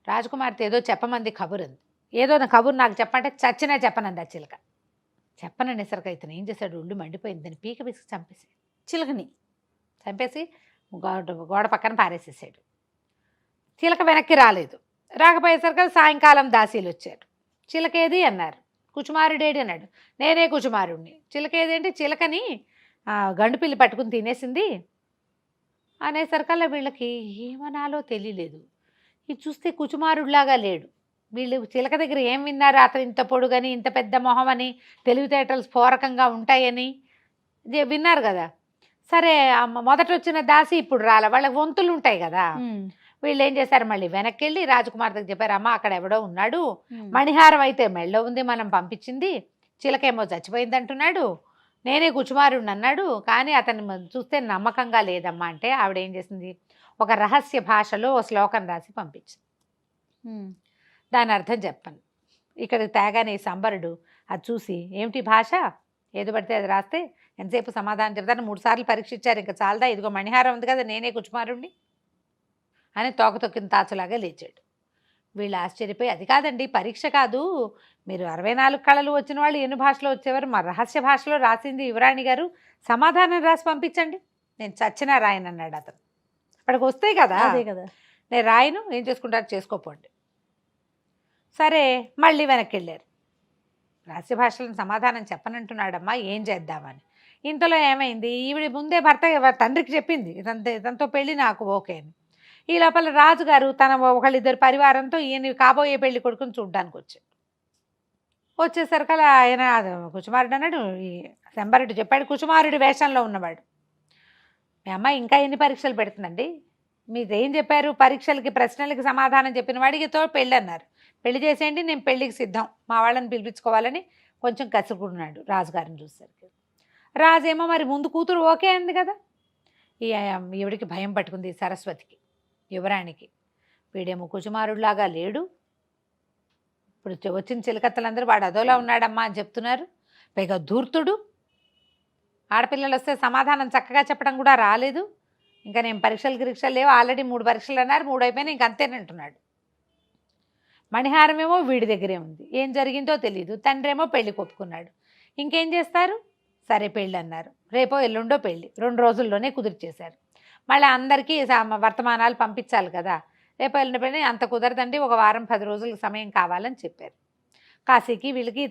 S3: రాజకుమార్తె ఏదో చెప్పమంది కబురు అంది. ఏదో నా కబురు నాకు చెప్పంటే చచ్చినా చెప్పనంది ఆ చిలక. చెప్పననేసరికి ఇతను ఏం చేశాడు, ఒళ్ళు మండిపోయింది, దాన్ని పీక పీసుకు చంపేసి చిలకని చంపేసి గోడ పక్కన పారేసేసాడు. చిలక వెనక్కి రాలేదు. రాకపోయేసరికి సాయంకాలం దాసీలు వచ్చారు. చిలకేది అన్నారు. కుచుమారుడేడి అన్నాడు. నేనే కుచుమారుడిని. చిలకేది అంటే చిలకని గండుపిల్లి పట్టుకుని తినేసింది అనేసరికల్లా వీళ్ళకి ఏమనాలో తెలియలేదు. ఇది చూస్తే కుచుమారుడిలాగా లేడు. వీళ్ళు చిలక దగ్గర ఏం విన్నారు, అతను ఇంత పొడుగని, ఇంత పెద్ద మొహం అని, తెలివితేటలు స్ఫోరకంగా ఉంటాయని విన్నారు కదా. సరే మొదట వచ్చిన దాసి ఇప్పుడు రాలే, వాళ్ళకి వంతులు ఉంటాయి కదా. వీళ్ళు ఏం చేశారు, మళ్ళీ వెనక్కి వెళ్ళి రాజకుమార్తెకి చెప్పారు, అమ్మ అక్కడ ఎవడో ఉన్నాడు, మణిహారం అయితే మెళ్ళో ఉంది, మనం పంపించింది, చిలకేమో చచ్చిపోయింది అంటున్నాడు, నేనే కుచుమారుడిని అన్నాడు, కానీ అతన్ని చూస్తే నమ్మకంగా లేదమ్మా అంటే ఆవిడ ఏం చేసింది, ఒక రహస్య భాషలో ఒక శ్లోకం రాసి పంపించింది. దాని అర్థం చెప్పాను. ఇక్కడికి తేగానే సంబరుడు అది చూసి, ఏమిటి భాష, ఏది పడితే అది రాస్తే ఎంతసేపు సమాధానం చెప్తాను, 3 సార్లు పరీక్షించారు, ఇంకా చాలదా, ఇదిగో మణిహారం ఉంది కదా, నేనే కుచుమారుణ్ణి అని తోక తొక్కిన తాచులాగా లేచాడు. వీళ్ళు ఆశ్చర్యపోయి, అది కాదండి పరీక్ష కాదు, మీరు 64 కళలు వచ్చిన వాళ్ళు ఎన్ని భాషలో వచ్చేవారు, మా రహస్య భాషలో రాసింది యువరాణి గారు, సమాధానం రాసి పంపించండి, నేను చచ్చినా రాయను అన్నాడు అతను. అక్కడికి వస్తాయి కదా, అదే కదా, నేను రాయను, ఏం చేసుకుంటారు చేసుకోపోండి. సరే మళ్ళీ వెనక్కి వెళ్ళారు. రహస్య భాషలను సమాధానం చెప్పనంటున్నాడమ్మా, ఏం చేద్దామని. ఇంతలో ఏమైంది, ఈవిడ ముందే తండ్రికి చెప్పింది, ఇతనితో పెళ్ళి నాకు ఓకే అని. ఈ లోపల రాజుగారు తన ఒకళ్ళిద్దరు పరివారంతో ఈయన కాబోయే పెళ్లి కొడుకుని చూడ్డానికి వచ్చాడు. వచ్చేసరికి అలా ఆయన కుచుమారుడు అన్నాడు, ఈ శంబరుడు చెప్పాడు, కుచుమారుడి వేషంలో ఉన్నవాడు, మీ అమ్మాయి ఇంకా ఎన్ని పరీక్షలు పెడుతుందండి, మీరు ఏం చెప్పారు, పరీక్షలకి ప్రశ్నలకి సమాధానం చెప్పిన వాడికితో పెళ్ళి అన్నారు, పెళ్లి చేసేయండి, నేను పెళ్ళికి సిద్ధం, మా వాళ్ళని పిలిపించుకోవాలని కొంచెం కసురుకున్నాడు రాజుగారిని చూసేసరికి. రాజేమో మరి ముందు కూతురు ఓకే అంది కదా. ఈవిడికి భయం పట్టుకుంది, సరస్వతికి, యువరాణికి. వీడేమో కుచుమారుడిలాగా లేడు, ఇప్పుడు వచ్చిన చిలకత్తలందరూ వాడు అదోలా ఉన్నాడమ్మా అని చెప్తున్నారు, పైగా ధూర్తుడు, ఆడపిల్లలు వస్తే సమాధానం చక్కగా చెప్పడం కూడా రాలేదు, ఇంకా నేను పరీక్షలు లేవు, ఆల్రెడీ 3 పరీక్షలు అన్నారు, 3 అయిపోయినా ఇంక అంతేనంటున్నాడు. మణిహారమేమో వీడి దగ్గరే ఉంది, ఏం జరిగిందో తెలియదు, తండ్రేమో పెళ్లి ఒప్పుకున్నాడు, ఇంకేం చేస్తారు, సరే పెళ్ళి అన్నారు, రేపో ఎల్లుండో పెళ్ళి, 2 రోజుల్లోనే కుదిరిచేశారు. మళ్ళీ అందరికీ వర్తమానాలు పంపించాలి కదా, రేపు వెళ్ళిన పెళ్ళి అంత కుదరదండి, ఒక వారం 10 రోజులకు సమయం కావాలని చెప్పారు. కాశీకి వీళ్ళకి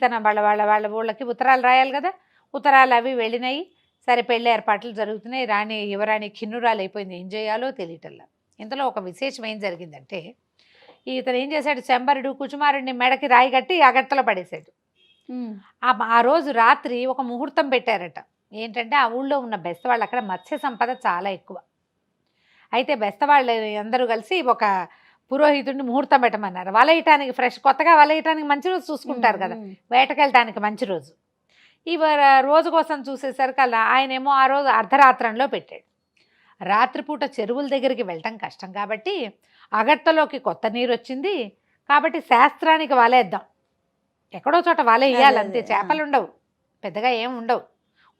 S3: వాళ్ళ ఊళ్ళకి ఉత్తరాలు రాయాలి కదా, ఉత్తరాలు అవి వెళ్ళినాయి. సరే పెళ్ళి ఏర్పాట్లు జరుగుతున్నాయి. యువరాణి ఖిన్నురాలు అయిపోయింది, ఏం చేయాలో తెలియటల్లా. ఇంతలో ఒక విశేషం ఏం జరిగిందంటే, ఇతను ఏం చేశాడు, శంబరుడు కుచుమారుడిని మెడకి రాయి కట్టి అగట్టలో పడేశాడు. ఆ రోజు రాత్రి ఒక ముహూర్తం పెట్టారట. ఏంటంటే ఆ ఊళ్ళో ఉన్న బెస్తవాళ్ళు, అక్కడ మత్స్య సంపద చాలా ఎక్కువ, అయితే బెస్తవాళ్ళు అందరూ కలిసి ఒక పురోహితుడిని ముహూర్తం పెట్టమన్నారు. వలయటానికి కొత్తగా వలయటానికి మంచి రోజు చూసుకుంటారు కదా, వేటకెళ్ళటానికి మంచి రోజు. ఈ రోజు కోసం చూసేసరికి అలా ఆయనేమో ఆ రోజు అర్ధరాత్రంలో పెట్టాడు. రాత్రిపూట చెరువుల దగ్గరికి వెళ్ళటం కష్టం కాబట్టి అగట్టలోకి కొత్త నీరు వచ్చింది కాబట్టి శాస్త్రానికి వలేద్దాం, ఎక్కడో చోట వల వేయాలి అంతే, చేపలు ఉండవు, పెద్దగా ఏం ఉండవు,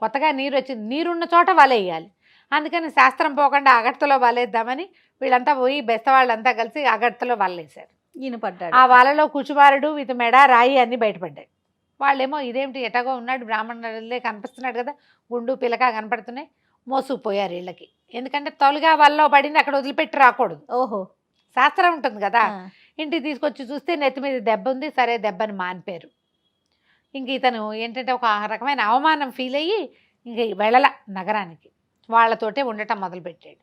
S3: కొత్తగా నీరు వచ్చింది, నీరున్న చోట వల వేయాలి. అందుకని శాస్త్రం పోకుండా అగడ్తలో వలేద్దామని వీళ్ళంతా పోయి బెస్తవాళ్ళంతా కలిసి అగడ్తలో వల్లేశారు.
S1: ఈయన పడ్డాడు.
S3: ఆ వలలో కుచుమారుడు ఇత మెడ రాయి అన్నీ బయటపడ్డాయి. వాళ్ళేమో ఇదేమిటి ఎటగో ఉన్నాడు, బ్రాహ్మణులే కనిపిస్తున్నాడు కదా, గుండు పిలక కనపడుతున్నాయి, మోసుకుపోయారు వీళ్ళకి. ఎందుకంటే తొలిగా వలలో పడింది అక్కడ వదిలిపెట్టి రాకూడదు,
S1: ఓహో
S3: శాస్త్రం ఉంటుంది కదా.
S1: ఆ.
S3: ఇంటికి తీసుకొచ్చి చూస్తే నెత్తి మీద దెబ్బ ఉంది. సరే దెబ్బని మానిపారు. ఇంక ఇతను ఏంటంటే ఒక రకమైన అవమానం ఫీల్ అయ్యి ఇంక వెళ్ళల నగరానికి, వాళ్ళతోటే ఉండటం మొదలుపెట్టాడు.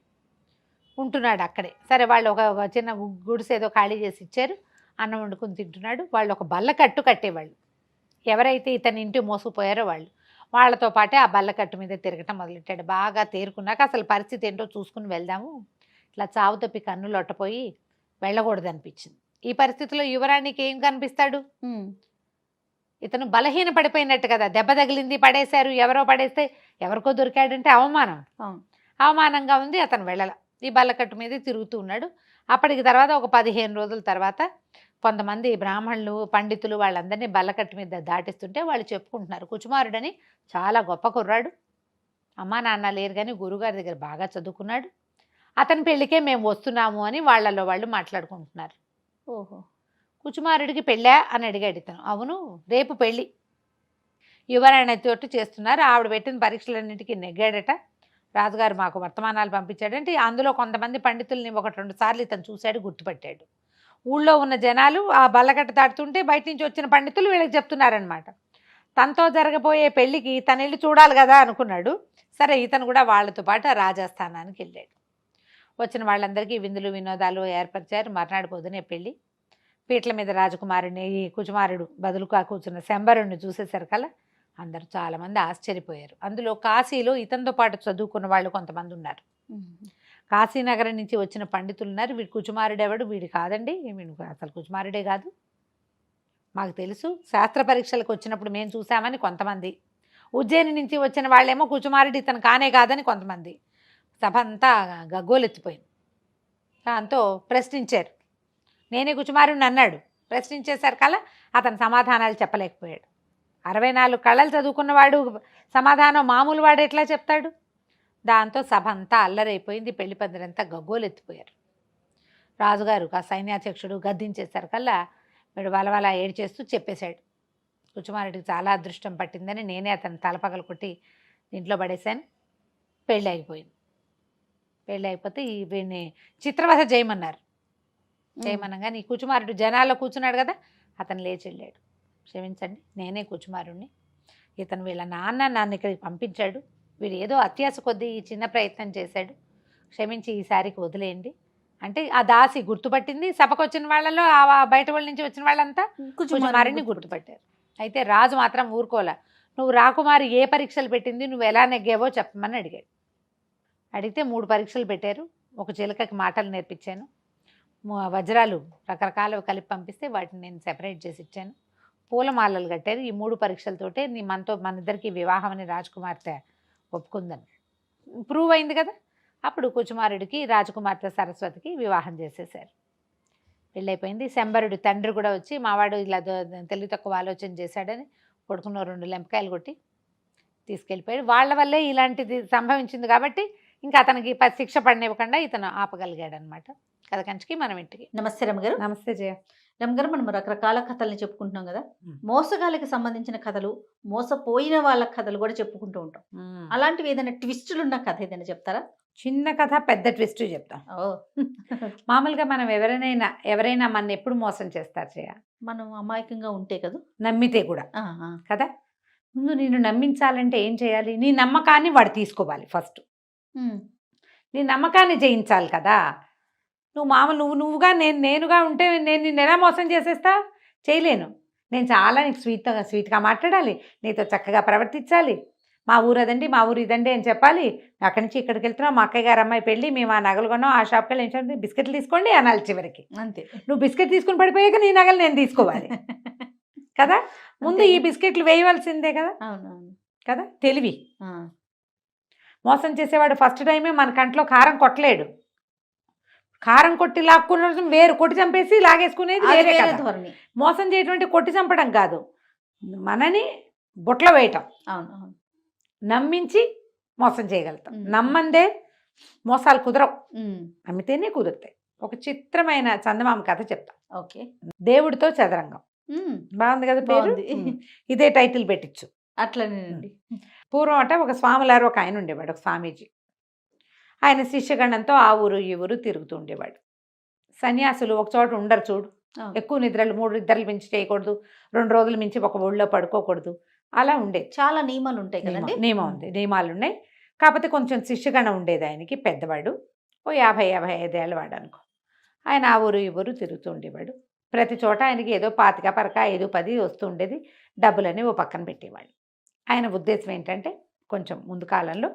S3: ఉంటున్నాడు అక్కడే. సరే వాళ్ళు ఒక చిన్న గుడిసె ఏదో ఖాళీ చేసి ఇచ్చారు, అన్నం వండుకుని తింటున్నాడు. వాళ్ళు ఒక బల్లకట్టు కట్టేవాళ్ళు, ఎవరైతే ఇతని ఇంటి మోసుకుపోయారో వాళ్ళతో పాటే ఆ బల్లకట్టు మీద తిరగటం మొదలెట్టాడు. బాగా తేరుకున్నాక అసలు పరిస్థితి ఏంటో చూసుకుని వెళ్దాము, ఇట్లా చావు తప్పి కన్నులు ఒట్టపోయి వెళ్ళకూడదు అనిపించింది. ఈ పరిస్థితిలో యువరాణికి ఏం కనిపిస్తాడు, ఇతను బలహీన పడిపోయినట్టు కదా, దెబ్బ తగిలింది పడేశారు, ఎవరో పడేస్తే ఎవరికో దొరికాడంటే అవమానంగా ఉంది. అతను వెళ్ళల, ఈ బల్లకట్టు మీద తిరుగుతూ ఉన్నాడు. అప్పటికి తర్వాత ఒక 15 రోజుల తర్వాత కొంతమంది బ్రాహ్మణులు పండితులు వాళ్ళందరినీ బల్లకట్టు మీద దాటిస్తుంటే వాళ్ళు చెప్పుకుంటున్నారు, కుచుమారుడని చాలా గొప్ప కుర్రాడు, అమ్మా నాన్న లేరు కానీ గురుగారి దగ్గర బాగా చదువుకున్నాడు, అతని పెళ్ళికే మేము వస్తున్నాము అని వాళ్ళలో వాళ్ళు మాట్లాడుకుంటున్నారు.
S1: ఓహో
S3: కుచుమారుడికి పెళ్ళా అని అడిగాడు ఇతను. అవును, రేపు పెళ్ళి, యువరాణితోటి చేస్తున్నారు. ఆవిడ పెట్టిన పరీక్షలన్నింటికి నెగ్గాడట. రాజుగారు మాకు వర్తమానాలు పంపించాడంటే అందులో కొంతమంది పండితుల్ని 1-2 సార్లు ఇతను చూశాడు, గుర్తుపట్టాడు. ఊళ్ళో ఉన్న జనాలు ఆ బల్లకట్ట దాటుతుంటే బయట నుంచి వచ్చిన పండితులు వీళ్ళకి చెప్తున్నారనమాట. తనతో జరగబోయే పెళ్ళికి తన ఇల్లు చూడాలి కదా అనుకున్నాడు. సరే ఇతను కూడా వాళ్ళతో పాటు రాజస్థానానికి వెళ్ళాడు. వచ్చిన వాళ్ళందరికీ విందులు వినోదాలు ఏర్పరిచారు. మర్నాడు పొద్దునే పెళ్ళి. పీటల మీద రాజకుమారుడిని, ఈ కుచుమారుడు బదులుగా కూర్చున్న శంబరుణ్ణి చూసేసరికల్లా అందరూ చాలామంది ఆశ్చర్యపోయారు. అందులో కాశీలో ఇతనితో పాటు చదువుకున్న వాళ్ళు కొంతమంది ఉన్నారు. కాశీనగరం నుంచి వచ్చిన పండితులు ఉన్నారు. వీడు కుచుమారుడు ఎవడు, వీడు కాదండి, వీడు అసలు కుచుమారుడే కాదు, మాకు తెలుసు, శాస్త్ర పరీక్షలకు వచ్చినప్పుడు మేము చూసామని కొంతమంది. ఉజ్జయిని నుంచి వచ్చిన వాళ్ళేమో కుచుమారుడు ఇతను కానే కాదని కొంతమంది. సభ అంతా గగ్గోలెత్తిపోయింది. దాంతో ప్రశ్నించారు. నేనే కుచుమారుడిని అన్నాడు. ప్రశ్నించేసరికల్లా అతను సమాధానాలు చెప్పలేకపోయాడు. 64 కళలు చదువుకున్నవాడు సమాధానం మామూలు వాడు ఎట్లా చెప్తాడు? దాంతో సభ అంతా అల్లరైపోయింది. పెళ్లి పందిరంతా గగ్గోలెత్తిపోయారు. రాజుగారు ఆ సైన్యాధ్యక్షుడు గద్దించేసరికల్లా వీడు వలవల ఏడ్చేస్తూ చెప్పేశాడు, కుచుమారుడికి చాలా అదృష్టం పట్టిందని నేనే అతను తలపగలు కొట్టి ఇంట్లో పడేశాను. పెళ్ళి అయిపోయింది. పెళ్ళి అయిపోతే వీడిని చిత్రవధ చేయమన్నారు. చేయమనగా నీ కుచుమారుడు జనాల్లో కూర్చున్నాడు కదా, అతను లేచి వెళ్ళాడు. క్షమించండి, నేనే కుచుమారుణ్ణి, ఇతను వీళ్ళ నాన్న నన్ను ఇక్కడికి పంపించాడు, వీడు ఏదో అత్యాశ కొద్దీ ఈ చిన్న ప్రయత్నం చేశాడు, క్షమించి ఈసారికి వదిలేయండి అంటే ఆ దాసి గుర్తుపట్టింది. సభకు వచ్చిన వాళ్ళలో ఆ బయట వాళ్ళ నుంచి వచ్చిన వాళ్ళంతా కుచుమారుని గుర్తుపట్టారు. అయితే రాజు మాత్రం ఊరుకోలే. నువ్వు రాకుమారి ఏ పరీక్షలు పెట్టింది, నువ్వు ఎలా నెగ్గావో చెప్పమని అడిగాడు. అడిగితే 3 పరీక్షలు పెట్టారు. ఒక చిలకకి మాటలు నేర్పించాను, వజ్రాలు రకరకాలు కలిపి పంపిస్తే వాటిని నేను సెపరేట్ చేసి ఇచ్చాను, పూలమాలలు కట్టారు. ఈ 3 పరీక్షలతోటే మన ఇద్దరికి వివాహం అని రాజకుమార్తె ఒప్పుకుందని ప్రూవ్ అయింది కదా. అప్పుడు కుచుమారుడికి రాజకుమార్తె సరస్వతికి వివాహం చేసేసారు. పెళ్ళైపోయింది. శంబరుడి తండ్రి కూడా వచ్చి మావాడు ఇలా తెలివి తక్కువ ఆలోచన చేశాడని కొడుకున్న 2 లెంపకాయలు కొట్టి తీసుకెళ్ళిపోయాడు. వాళ్ళ వల్లే ఇలాంటిది సంభవించింది కాబట్టి ఇంకా అతనికి శిక్ష పడినివ్వకుండా ఇతను ఆపగలిగాడు అనమాట. కథ కంచికి మనం ఇంటికి.
S1: నమస్తే రమగారు.
S2: నమస్తే జయ.
S1: రమగారు, మనం రకరకాల కథల్ని చెప్పుకుంటున్నాం కదా, మోసగాళ్ళకి సంబంధించిన కథలు, మోసపోయిన వాళ్ళ కథలు కూడా చెప్పుకుంటూ ఉంటాం. అలాంటివి ఏదైనా ట్విస్టులు ఉన్న కథ ఏదైనా చెప్తారా?
S3: చిన్న కథ పెద్ద ట్విస్ట్ చెప్తాం. మామూలుగా మనం ఎవరైనా మన ఎప్పుడు మోసం చేస్తారు జయ,
S1: మనం అమాయకంగా ఉంటే కదా,
S3: నమ్మితే కూడా కదా. ముందు నిన్ను నమ్మించాలంటే ఏం చేయాలి? నీ నమ్మకాన్ని వాడు తీసుకోవాలి. ఫస్ట్ నీ నమ్మకాన్ని జయించాలి కదా. నువ్వుగా నేనుగా ఉంటే నేను నిన్ను ఎలా మోసం చేసేస్తా? చేయలేను. నేను చాలా నీకు స్వీట్గా మాట్లాడాలి, నీతో చక్కగా ప్రవర్తించాలి, మా ఊరు అదండి, మా ఊరు ఇదండి అని చెప్పాలి. అక్కడి నుంచి ఇక్కడికి వెళ్తున్నావు, మా అక్కయ్య గారు అమ్మాయి పెళ్ళి, మేము ఆ నగలు కొన్నాం, ఆ షాప్కి వెళ్ళి ఏం బిస్కెట్లు తీసుకోండి అనాలి చివరికి.
S1: అంతే.
S3: నువ్వు బిస్కెట్ తీసుకుని పడిపోయాక నీ నగలు నేను తీసుకోవాలి కదా. ముందు ఈ బిస్కెట్లు వేయవలసిందే కదా.
S1: అవునవును
S3: కదా, తెలివి. మోసం చేసేవాడు ఫస్ట్ టైమే మన కంట్లో కారం కొట్టలేడు. కారం కొట్టి లాక్కున్న వేరు, కొట్టి చంపేసి లాగేసుకునేది వేరే ధోరణి. మోసం చేయటువంటి కొట్టి చంపడం కాదు, మనని బుట్టలో వేయటం.
S1: అవును.
S3: నమ్మించి మోసం చేయగలుగుతాం.
S1: ఉమ్.
S3: నమ్మందే మోసాలు కుదరవు,
S1: ఉమ్.
S3: నమ్మితేనే కుదురుతాయి. ఒక చిత్రమైన చందమామ కథ చెప్తా.
S1: ఓకే.
S3: దేవుడితో చదరంగం.
S1: ఉమ్.
S3: బాగుంది కదా పేరు?
S1: బాగుంది.
S3: ఇదే టైటిల్ పెట్టించు.
S1: అట్లనేనండి.
S3: పూర్వం అట ఒక స్వాములారు ఒక ఆయన ఉండేవాడు, ఒక స్వామీజీ. ఆయన శిష్యగణంతో ఆ ఊరు ఈ ఊరు తిరుగుతూ ఉండేవాడు. సన్యాసులు ఒక చోట ఉండరు చూడు,
S1: అవును.
S3: ఎక్కువ నిద్రలు 3 నిద్రలు మించి చేయకూడదు, 2 రోజులు మించి ఒక ఊళ్ళో పడుకోకూడదు, అలా ఉండేది.
S1: చాలా నియమాలు ఉంటాయి కదండి.
S3: నియమం ఉంది, నియమాలు ఉన్నాయి. కాకపోతే కొంచెం శిష్యగణం ఉండేది ఆయనకి, పెద్దవాడు, ఓ 50-55 ఏళ్ళ వాడు అనుకో. ఆయన ఆ ఊరు ఈ ఊరు తిరుగుతూ ఉండేవాడు. ప్రతి చోట ఆయనకి ఏదో 25 పరక 5-10 వస్తూ ఉండేది. డబ్బులని ఓ పక్కన పెట్టేవాళ్ళు. ఆయన ఉద్దేశం ఏంటంటే కొంచెం ముందు కాలంలో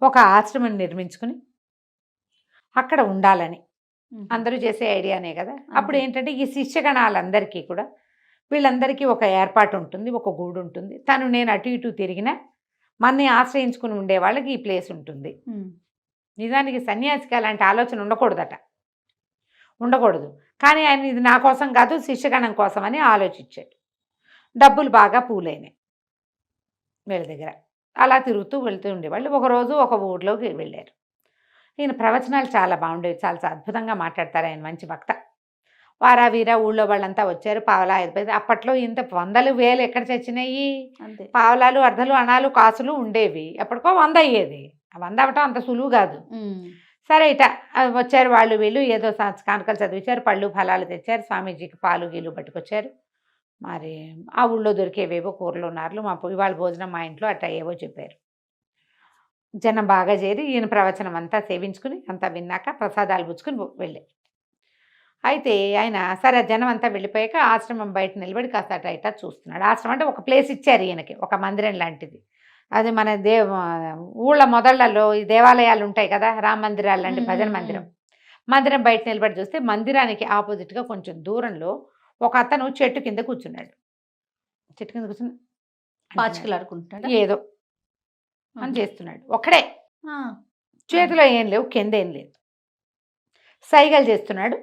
S3: ఒక ఆశ్రమం నిర్మించుకుని అక్కడ ఉండాలని.
S1: ఉమ్.
S3: అందరూ చేసే ఐడియానే కదా. అప్పుడు ఏంటంటే ఈ శిష్యగణాలందరికీ కూడా వీళ్ళందరికీ ఒక ఏర్పాటు ఉంటుంది, ఒక గూడు ఉంటుంది. నేను అటు ఇటు తిరిగినా మన్ని ఆశ్రయించుకుని ఉండే వాళ్ళకి ఈ ప్లేస్ ఉంటుంది.
S1: ఉమ్.
S3: నిజానికి సన్యాసికి అలాంటి ఆలోచన ఉండకూడదట, ఉండకూడదు. కానీ ఆయన ఇది నా కోసం కాదు, శిష్యగణం కోసం అని ఆలోచించాడు. డబ్బులు బాగా పూలైనాయి వీళ్ళ దగ్గర. అలా తిరుగుతూ వెళ్తూ ఉండేవాళ్ళు. ఒకరోజు ఒక ఊర్లోకి వెళ్ళారు. ఈయన ప్రవచనాలు చాలా బాగుండేవి, చాలా అద్భుతంగా మాట్లాడతారు ఆయన, మంచి వక్త. వారా వీరా ఊళ్ళో వాళ్ళంతా వచ్చారు. పావలా 5 అప్పట్లో ఇంత 100,000 ఎక్కడ చచ్చినాయి?
S1: అంతే.
S3: పావలాలు, అర్ధలు, అణాలు, కాసులు ఉండేవి. ఎప్పటికో 100 అయ్యేది. 100 అవ్వటం అంత సులువు కాదు.
S1: ఉమ్.
S3: సరే ఇట వచ్చారు వాళ్ళు వీళ్ళు, ఏదో కానుకలు చదివించారు, పళ్ళు ఫలాలు తెచ్చారు, స్వామీజీకి పాలు గీలు పట్టుకొచ్చారు. మరి ఆ ఊళ్ళో దొరికేవేవో కూరలు నార్లు, ఇవాళ భోజనం మా ఇంట్లో అట్లా ఏవో చెప్పారు. జనం బాగా చేరి ఈయన ప్రవచనం అంతా సేవించుకుని అంతా విన్నాక ప్రసాదాలు పుచ్చుకుని వెళ్ళారు. అయితే ఆయన సరే జనం అంతా వెళ్ళిపోయాక ఆశ్రమం బయట నిలబడి కాస్త అట్లా ఇట్లా చూస్తున్నాడు. ఆశ్రమం అంటే ఒక ప్లేస్ ఇచ్చారు ఈయనకి, ఒక మందిరం లాంటిది. అది మన ఊళ్ళ మొదళ్లలో ఈ దేవాలయాలు ఉంటాయి కదా, రామ మందిరాలు లాంటి భజన మందిరం. మందిరం బయట నిలబడి చూస్తే మందిరానికి ఆపోజిట్గా కొంచెం దూరంలో ఒక అతను చెట్టు కింద కూర్చున్నాడు. చెట్టు కింద కూర్చుని
S1: పాచికలాడుకుంటున్నాడా?
S3: ఏదో అని చేస్తున్నాడు. ఒక్కడే, చేతిలో ఏం లేవు, కింద ఏం లేదు. సైగలు చేస్తున్నాడు,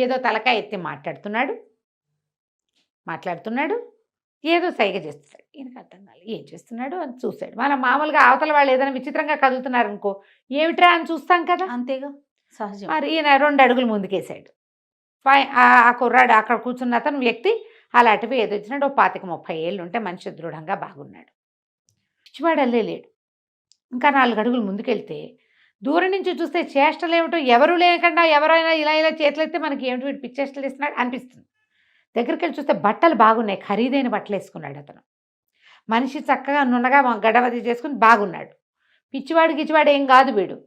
S3: ఏదో తలకాయ ఎత్తి మాట్లాడుతున్నాడు, ఏదో సైగ చేస్తున్నాడు. ఈయనకు అర్థం కాలేదు ఏం చేస్తున్నాడు అని చూశాడు. మనం మామూలుగా అవతల వాళ్ళు ఏదైనా విచిత్రంగా కదులుతున్నారు అనుకో, ఏమిట్రా అని చూస్తాం కదా,
S1: అంతేగా, సహజం.
S3: మరి ఈయన 2 అడుగులు ముందుకేసాడు. ఆ కుర్రాడు అక్కడ కూర్చున్న అతను వ్యక్తి అలాంటివి ఏదో వచ్చినాడు. 25-30 ఏళ్ళు ఉంటే మనిషి దృఢంగా బాగున్నాడు. పిచ్చివాడల్లే లేడు. ఇంకా 4 అడుగులు ముందుకెళ్తే దూరం నుంచి చూస్తే చేష్టలు ఏమిటో, ఎవరు లేకుండా ఎవరైనా ఇలా ఇలా చేతులైతే మనకి ఏమిటి వీడు పిచ్చేష్టలు ఇస్తున్నాడు అనిపిస్తుంది. దగ్గరికి వెళ్ళి చూస్తే బట్టలు బాగున్నాయి, ఖరీదైన బట్టలు వేసుకున్నాడు అతను. మనిషి చక్కగా నున్నగా గడవది చేసుకుని బాగున్నాడు. పిచ్చివాడు ఏం కాదు వీడు.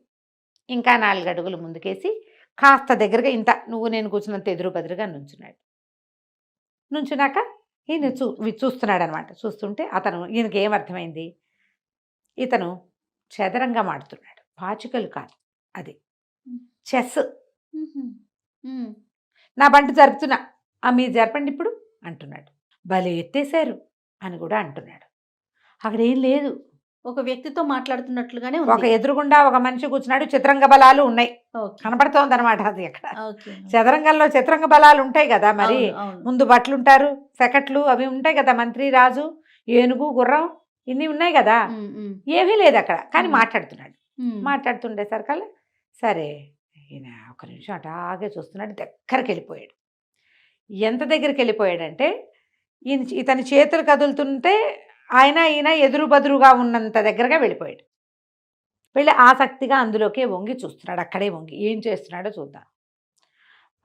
S3: ఇంకా 4 అడుగులు ముందుకేసి కాస్త దగ్గరగా ఇంత నువ్వు నేను కూర్చున్నంత ఎదురుబెదురుగా నుంచున్నాక ఈయన చూస్తున్నాడు అనమాట. చూస్తుంటే ఈయనకి ఏమర్థమైంది, ఇతను చదరంగం ఆడుతున్నాడు, పాచికలు కాదు, అది చెస్. నా బంటు జరుపుతున్నా, మీరు జరపండి ఇప్పుడు అంటున్నాడు. భలే ఎత్తేశారు అని కూడా అంటున్నాడు. అక్కడ ఏం లేదు,
S1: ఒక వ్యక్తితో మాట్లాడుతున్నట్లుగానే
S3: ఒక ఎదురుగుండా ఒక మనిషి కూర్చున్నాడు. చతురంగ బలాలు ఉన్నాయి, కనపడుతోంది అనమాట. అది అక్కడ చదరంగంలో చతురంగ బలాలు ఉంటాయి కదా, మరి ముందు భట్లు ఉంటారు, సెకట్లు అవి ఉంటాయి కదా, మంత్రి, రాజు, ఏనుగు, గుర్రం, ఇన్ని ఉన్నాయి కదా. ఏమీ లేదు అక్కడ, కానీ మాట్లాడుతుండేసరికల్లా సరే ఈయన ఒక నిమిషం అటాగే చూస్తున్నాడు. దగ్గరికి వెళ్ళిపోయాడు. ఎంత దగ్గరికి వెళ్ళిపోయాడంటే ఇతని చేతులు కదులుతుంటే ఈయన ఎదురు బదురుగా ఉన్నంత దగ్గరగా వెళ్ళిపోయాడు. వెళ్ళి ఆసక్తిగా అందులోకే వంగి చూస్తున్నాడు. అక్కడే వంగి ఏం చేస్తున్నాడో చూద్దాం.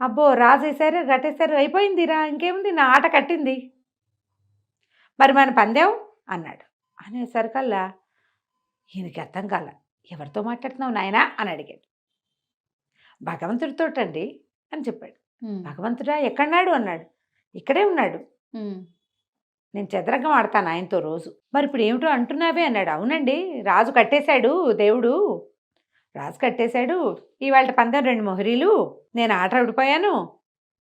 S3: అబ్బో, రాసేశారు, కట్టేశారు, అయిపోయిందిరా, ఇంకేముంది, నా ఆట కట్టింది, మరి మన పందెం అన్నాడు. అనేసరికల్లా ఈయనకి అర్థం కాల. ఎవరితో మాట్లాడుతున్నావు నాయనా అని అడిగాడు. భగవంతుడితోటండి అని చెప్పాడు. భగవంతుడా, ఎక్కడున్నాడు అన్నాడు. ఇక్కడే ఉన్నాడు, నేను చదరంగం ఆడతాను ఆయనతో రోజు. మరి ఇప్పుడు ఏమిటో అంటున్నావే అన్నాడు. అవునండి, రాజు కట్టేశాడు, దేవుడు రాజు కట్టేశాడు, ఇవాళ పందెం 2 మొహరీలు, నేను ఆట ఓడిపోయాను,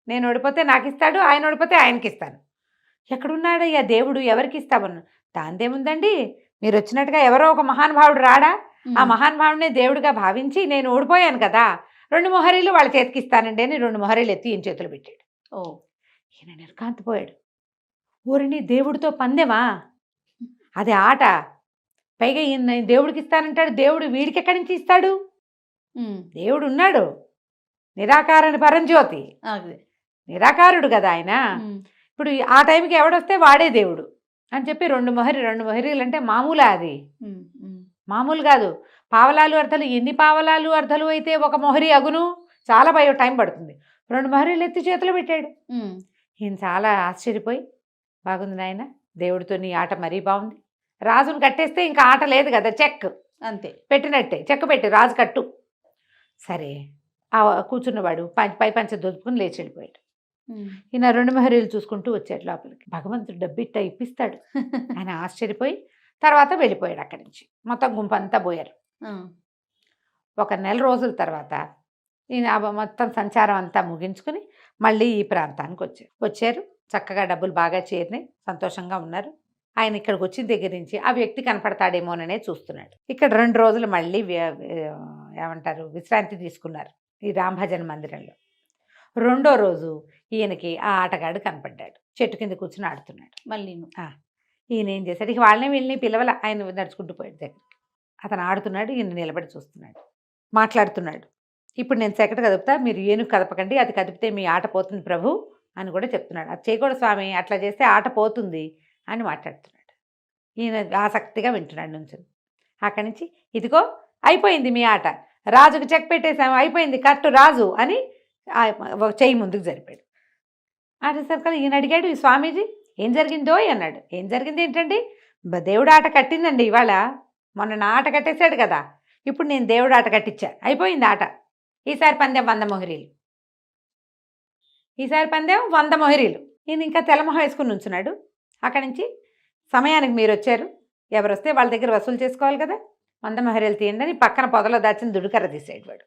S3: నేను ఓడిపోతే నాకు ఇస్తాడు, ఆయన ఓడిపోతే ఆయనకి ఇస్తాను. ఎక్కడున్నాడయ్యా దేవుడు, ఎవరికి ఇస్తామన్నా? దాందేముందండి, మీరు వచ్చినట్టుగా ఎవరో ఒక మహానుభావుడు రాడా, ఆ మహానుభావుడినే దేవుడిగా భావించి నేను ఓడిపోయాను కదా, 2 మొహరీలు వాళ్ళ చేతికి ఇస్తానండి అని 2 మొహరీలు ఎత్తి ఈయన చేతులు పెట్టాడు. ఈయన నిర్కాంతపోయాడు. ఊరిని దేవుడితో పందెమా, అది ఆట, పైగా ఈయన దేవుడికి ఇస్తానంటాడు, దేవుడు వీడికి ఎక్కడి నుంచి ఇస్తాడు? దేవుడు ఉన్నాడు, నిరాకారణ పరంజ్యోతి,
S1: అదే.
S3: నిరాకారుడు కదా ఆయన. ఇప్పుడు ఆ టైంకి ఎవడొస్తే వాడే దేవుడు అని చెప్పి 2 మొహరీలు అంటే మామూలా? అది మామూలు కాదు. పావలాలు అర్ధలు, ఎన్ని పావలాలు అర్ధలు అయితే ఒక మొహరి అగును? చాలా టైం పడుతుంది. 2 మొహరీలు ఎత్తి చేతిలో పెట్టాడు. ఈయన చాలా ఆశ్చర్యపోయి, బాగుంది నాయన, దేవుడితో నీ ఆట మరీ బాగుంది. రాజును కట్టేస్తే ఇంకా ఆట లేదు కదా, చెక్
S1: అంతే,
S3: పెట్టినట్టే, చెక్ పెట్టి రాజు కట్టు. సరే ఆ కూర్చున్నవాడు పై పంచ దొరుకుని లేచి వెళ్ళిపోయాడు. ఈయన 2 మొహరీలు చూసుకుంటూ వచ్చాడు లోపలికి. భగవంతుడు డబ్బిట్ట ఇప్పిస్తాడు. ఆయన ఆశ్చర్యపోయి తర్వాత వెళ్ళిపోయాడు అక్కడి నుంచి. మొత్తం గుంపంతా పోయారు. 1 నెల రోజుల తర్వాత ఈయన మొత్తం సంచారం అంతా ముగించుకుని మళ్ళీ ఈ ప్రాంతానికి వచ్చారు. చక్కగా డబ్బులు బాగా చేరినాయి, సంతోషంగా ఉన్నారు. ఆయన ఇక్కడికి వచ్చిన దగ్గర నుంచి ఆ వ్యక్తి కనపడతాడేమోననే చూస్తున్నాడు. ఇక్కడ 2 రోజులు మళ్ళీ ఏమంటారు విశ్రాంతి తీసుకున్నారు ఈ రామభజన మందిరంలో. 2వ రోజు ఈయనకి ఆ ఆటగాడు కనపడ్డాడు, చెట్టు కింద కూర్చుని ఆడుతున్నాడు.
S1: మళ్ళీ
S3: ఈయన ఏం చేశాడు, ఇక వాళ్ళని వీళ్ళని పిలవల, ఆయన నడుచుకుంటూ పోయాడు దగ్గరికి. అతను ఆడుతున్నాడు, ఈయన నిలబడి చూస్తున్నాడు, మాట్లాడుతున్నాడు. ఇప్పుడు నేను సెకట కదుపుతా, మీరు ఏనుగు కదపకండి, అది కదిపితే మీ ఆట పోతుంది ప్రభు అని కూడా చెప్తున్నాడు. అది చేయకూడదు స్వామి, అట్లా చేస్తే ఆట పోతుంది అని మాట్లాడుతున్నాడు. ఈయన ఆసక్తిగా వింటున్నాడు నుంచి. అక్కడి నుంచి ఇదిగో అయిపోయింది మీ ఆట, రాజుకు చెక్ పెట్టేశాము, అయిపోయింది, కట్టు రాజు అని చెయ్యి ముందుకు జరిపాడు. ఆటేసరికి ఈయన అడిగాడు, ఈ స్వామీజీ ఏం జరిగిందో అన్నాడు. ఏం జరిగింది ఏంటండి, దేవుడు ఆట కట్టిందండి ఇవాళ, మొన్న నా ఆట కట్టేశాడు కదా, ఇప్పుడు నేను దేవుడు ఆట కట్టించా, అయిపోయింది ఆట. ఈసారి పందెం 100 మొహరీలు, ఈసారి పందెం 100 మొహరీలు. ఈయన ఇంకా తెల్లమొహం వేసుకుని ఉంచున్నాడు. అక్కడి నుంచి సమయానికి మీరు వచ్చారు, ఎవరు వస్తే వాళ్ళ దగ్గర వసూలు చేసుకోవాలి కదా, 100 మొహరీలు తీయండి అని పక్కన పొదలో దాచిన దుడుకర్ర తీసాడు వాడు.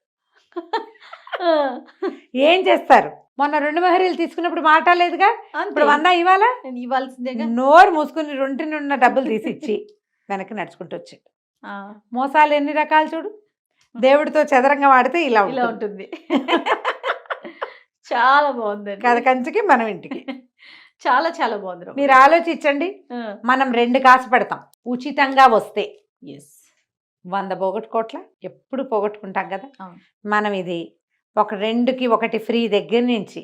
S3: ఏం చేస్తారు, మొన్న 2 మొహరీలు తీసుకున్నప్పుడు మాట్లాడలేదుగా, ఇప్పుడు 100
S1: ఇవ్వాల్సిందే.
S3: నోరు మూసుకుని 2 ఉన్న డబ్బులు తీసి ఇచ్చి వెనక్కి నడుచుకుంటూ వచ్చాడు. మోసాలు ఎన్ని రకాలు చూడు, దేవుడితో చదరంగా వాడితే ఇలా
S1: ఉంటుంది. చాలా బాగుంది
S3: కథ, కంచికి మనం ఇంటికి.
S1: చాలా చాలా బాగుంది.
S3: మీరు ఆలోచించండి, మనం 2 కాసు పెడతాం ఉచితంగా వస్తే, 100 పోగొట్టుకోట్ల ఎప్పుడు పోగొట్టుకుంటాం కదా. మనం ఇది ఒక 2కి 1 ఫ్రీ దగ్గర నుంచి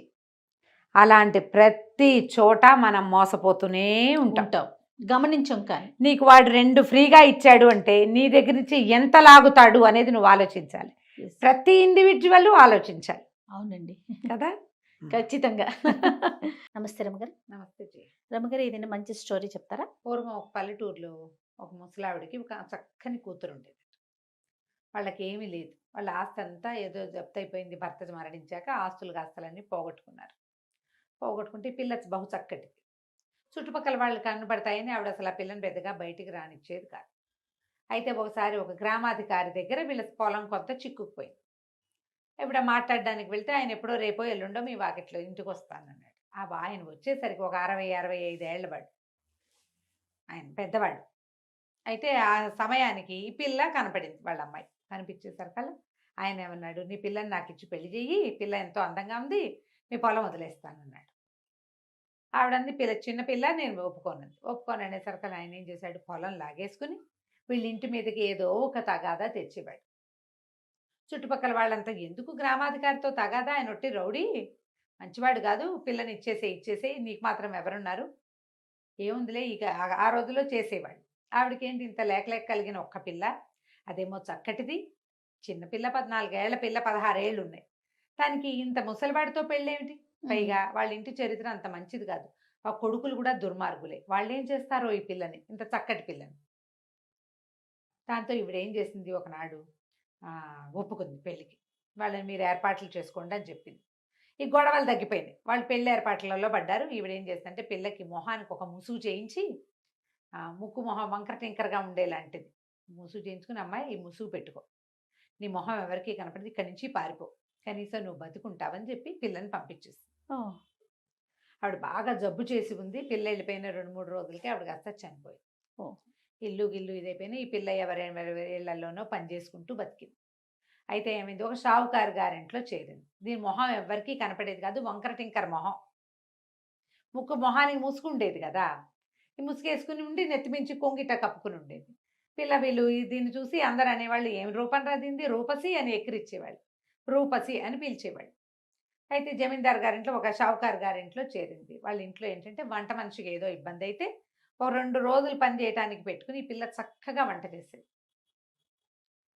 S3: అలాంటి ప్రతి చోట మనం మోసపోతూనే ఉంటాం.
S1: గమనించాం. కానీ
S3: నీకు వాడు 2 ఫ్రీగా ఇచ్చాడు అంటే నీ దగ్గర నుంచి ఎంత లాగుతాడు అనేది నువ్వు ఆలోచించాలి. ప్రతి ఇండివిజువల్ ఆలోచించాలి.
S1: అవునండి
S3: కదా,
S1: ఖచ్చితంగా. నమస్తే రమగారు.
S3: నమస్తే
S1: రమగారు, ఏదైనా మంచి స్టోరీ చెప్తారా?
S3: పూర్వం ఒక పల్లెటూరులో ఒక ముసలావిడికి ఒక చక్కని కూతురు ఉండేది. వాళ్ళకి ఏమీ లేదు, వాళ్ళ ఆస్తి అంతా ఏదో జప్తు అయిపోయింది, భర్త మరణించాక ఆస్తులన్నీ పోగొట్టుకుంటే పిల్ల బహు చక్కటిది. చుట్టుపక్కల వాళ్ళు కనపడతాయని ఆవిడ అసలు ఆ పిల్లని పెద్దగా బయటికి రానిచ్చేది కాదు. అయితే ఒకసారి ఒక గ్రామాధికారి దగ్గర వీళ్ళ పొలం కొంత చిక్కుకుపోయింది. ఇప్పుడు మాట్లాడడానికి వెళ్తే ఆయన ఎప్పుడో రేపో ఎల్లుండో మీ వాకిట్లో ఇంటికి వస్తానన్నాడు. ఆయన వచ్చేసరికి ఒక 60-65 ఏళ్ళ వాడు, ఆయన పెద్దవాడు. అయితే ఆ సమయానికి ఈ పిల్ల కనపడింది, వాళ్ళ అమ్మాయి కనిపించేసరికల్లా ఆయన ఏమన్నాడు, నీ పిల్లని నాకు ఇచ్చి పెళ్లి చెయ్యి, పిల్ల ఎంతో అందంగా ఉంది, మీ పొలం వదిలేస్తానన్నాడు. ఆవిడంది చిన్న పిల్ల, నేను ఒప్పుకోననేసరికల్లా ఆయన ఏం చేశాడు, పొలం లాగేసుకుని వీళ్ళ ఇంటి మీదకి ఏదో ఒక తగాదా తెచ్చేవాడు. చుట్టుపక్కల వాళ్ళంతా ఎందుకు గ్రామాధికారితో తగాదా, ఆయన ఒట్టి రౌడీ, మంచివాడు కాదు, పిల్లని ఇచ్చేసే నీకు మాత్రం ఎవరున్నారు, ఏముందిలే ఇక ఆ రోజుల్లో చేసేవాడు. ఆవిడకేంటి ఇంత లేక కలిగిన ఒక్క పిల్ల, అదేమో చక్కటిది, చిన్నపిల్ల 14 ఏళ్ల పిల్ల 16 ఏళ్ళు ఉన్నాయి, దానికి ఇంత ముసలివాడితో పెళ్ళేమిటి, పైగా వాళ్ళ ఇంటి చరిత్ర అంత మంచిది కాదు, ఆ కొడుకులు కూడా దుర్మార్గులే, వాళ్ళు ఏం చేస్తారో ఈ పిల్లని, ఇంత చక్కటి పిల్లని. దాంతో ఈవిడేం చేసింది, ఒకనాడు ఒప్పుకుంది పెళ్ళికి, వాళ్ళని మీరు ఏర్పాట్లు చేసుకోండి అని చెప్పింది. ఈ గొడవలు తగ్గిపోయింది, వాళ్ళు పెళ్లి ఏర్పాట్లలో పడ్డారు. ఈవిడేం చేస్తుందంటే పిల్లకి మొహానికి ఒక ముసుగు చేయించి, ముక్కు మొహం వంకర టింకరగా ఉండేలాంటిది ముసుగు చేయించుకుని, అమ్మాయి ఈ ముసుగు పెట్టుకో, నీ మొహం ఎవరికి కనపడదు, ఇక్కడి నుంచి పారిపో, కనీసం నువ్వు బతుకుంటావని చెప్పి పిల్లని పంపించేస్తుంది. ఆవిడ బాగా జబ్బు చేసి ఉంది, పిల్ల వెళ్ళిపోయిన 2-3 రోజులకి ఆవిడ కాస్త చనిపోయింది. ఇల్లు ఇదైపోయినా ఈ పిల్ల ఎవరెవరి ఇళ్లలోనో పని చేసుకుంటూ బతికింది. అయితే ఏమైంది, ఒక షావుకారు గారింట్లో చేరింది. దీని మొహం ఎవరికి కనపడేది కాదు, వంకర టింకర మొహం, మొహానికి ముసుకుండేది కదా, ఈ ముసుగేసుకుని ఉండి నెత్తిమించి కొంగిట కప్పుకుని ఉండేది. వీళ్ళు దీన్ని చూసి అందరు అనేవాళ్ళు ఏం రూపం రాదింది, రూపసి అని ఎక్కిరిచ్చేవాళ్ళు, రూపసి అని పిలిచేవాళ్ళు. అయితే జమీందార్ గారింట్లో ఒక షావుకార్ గారింట్లో చేరింది. వాళ్ళ ఇంట్లో ఏంటంటే వంట మనిషికి ఏదో ఇబ్బంది అయితే ఒక 2 రోజులు పని చేయడానికి పెట్టుకుని ఈ పిల్ల చక్కగా వంట చేసేది.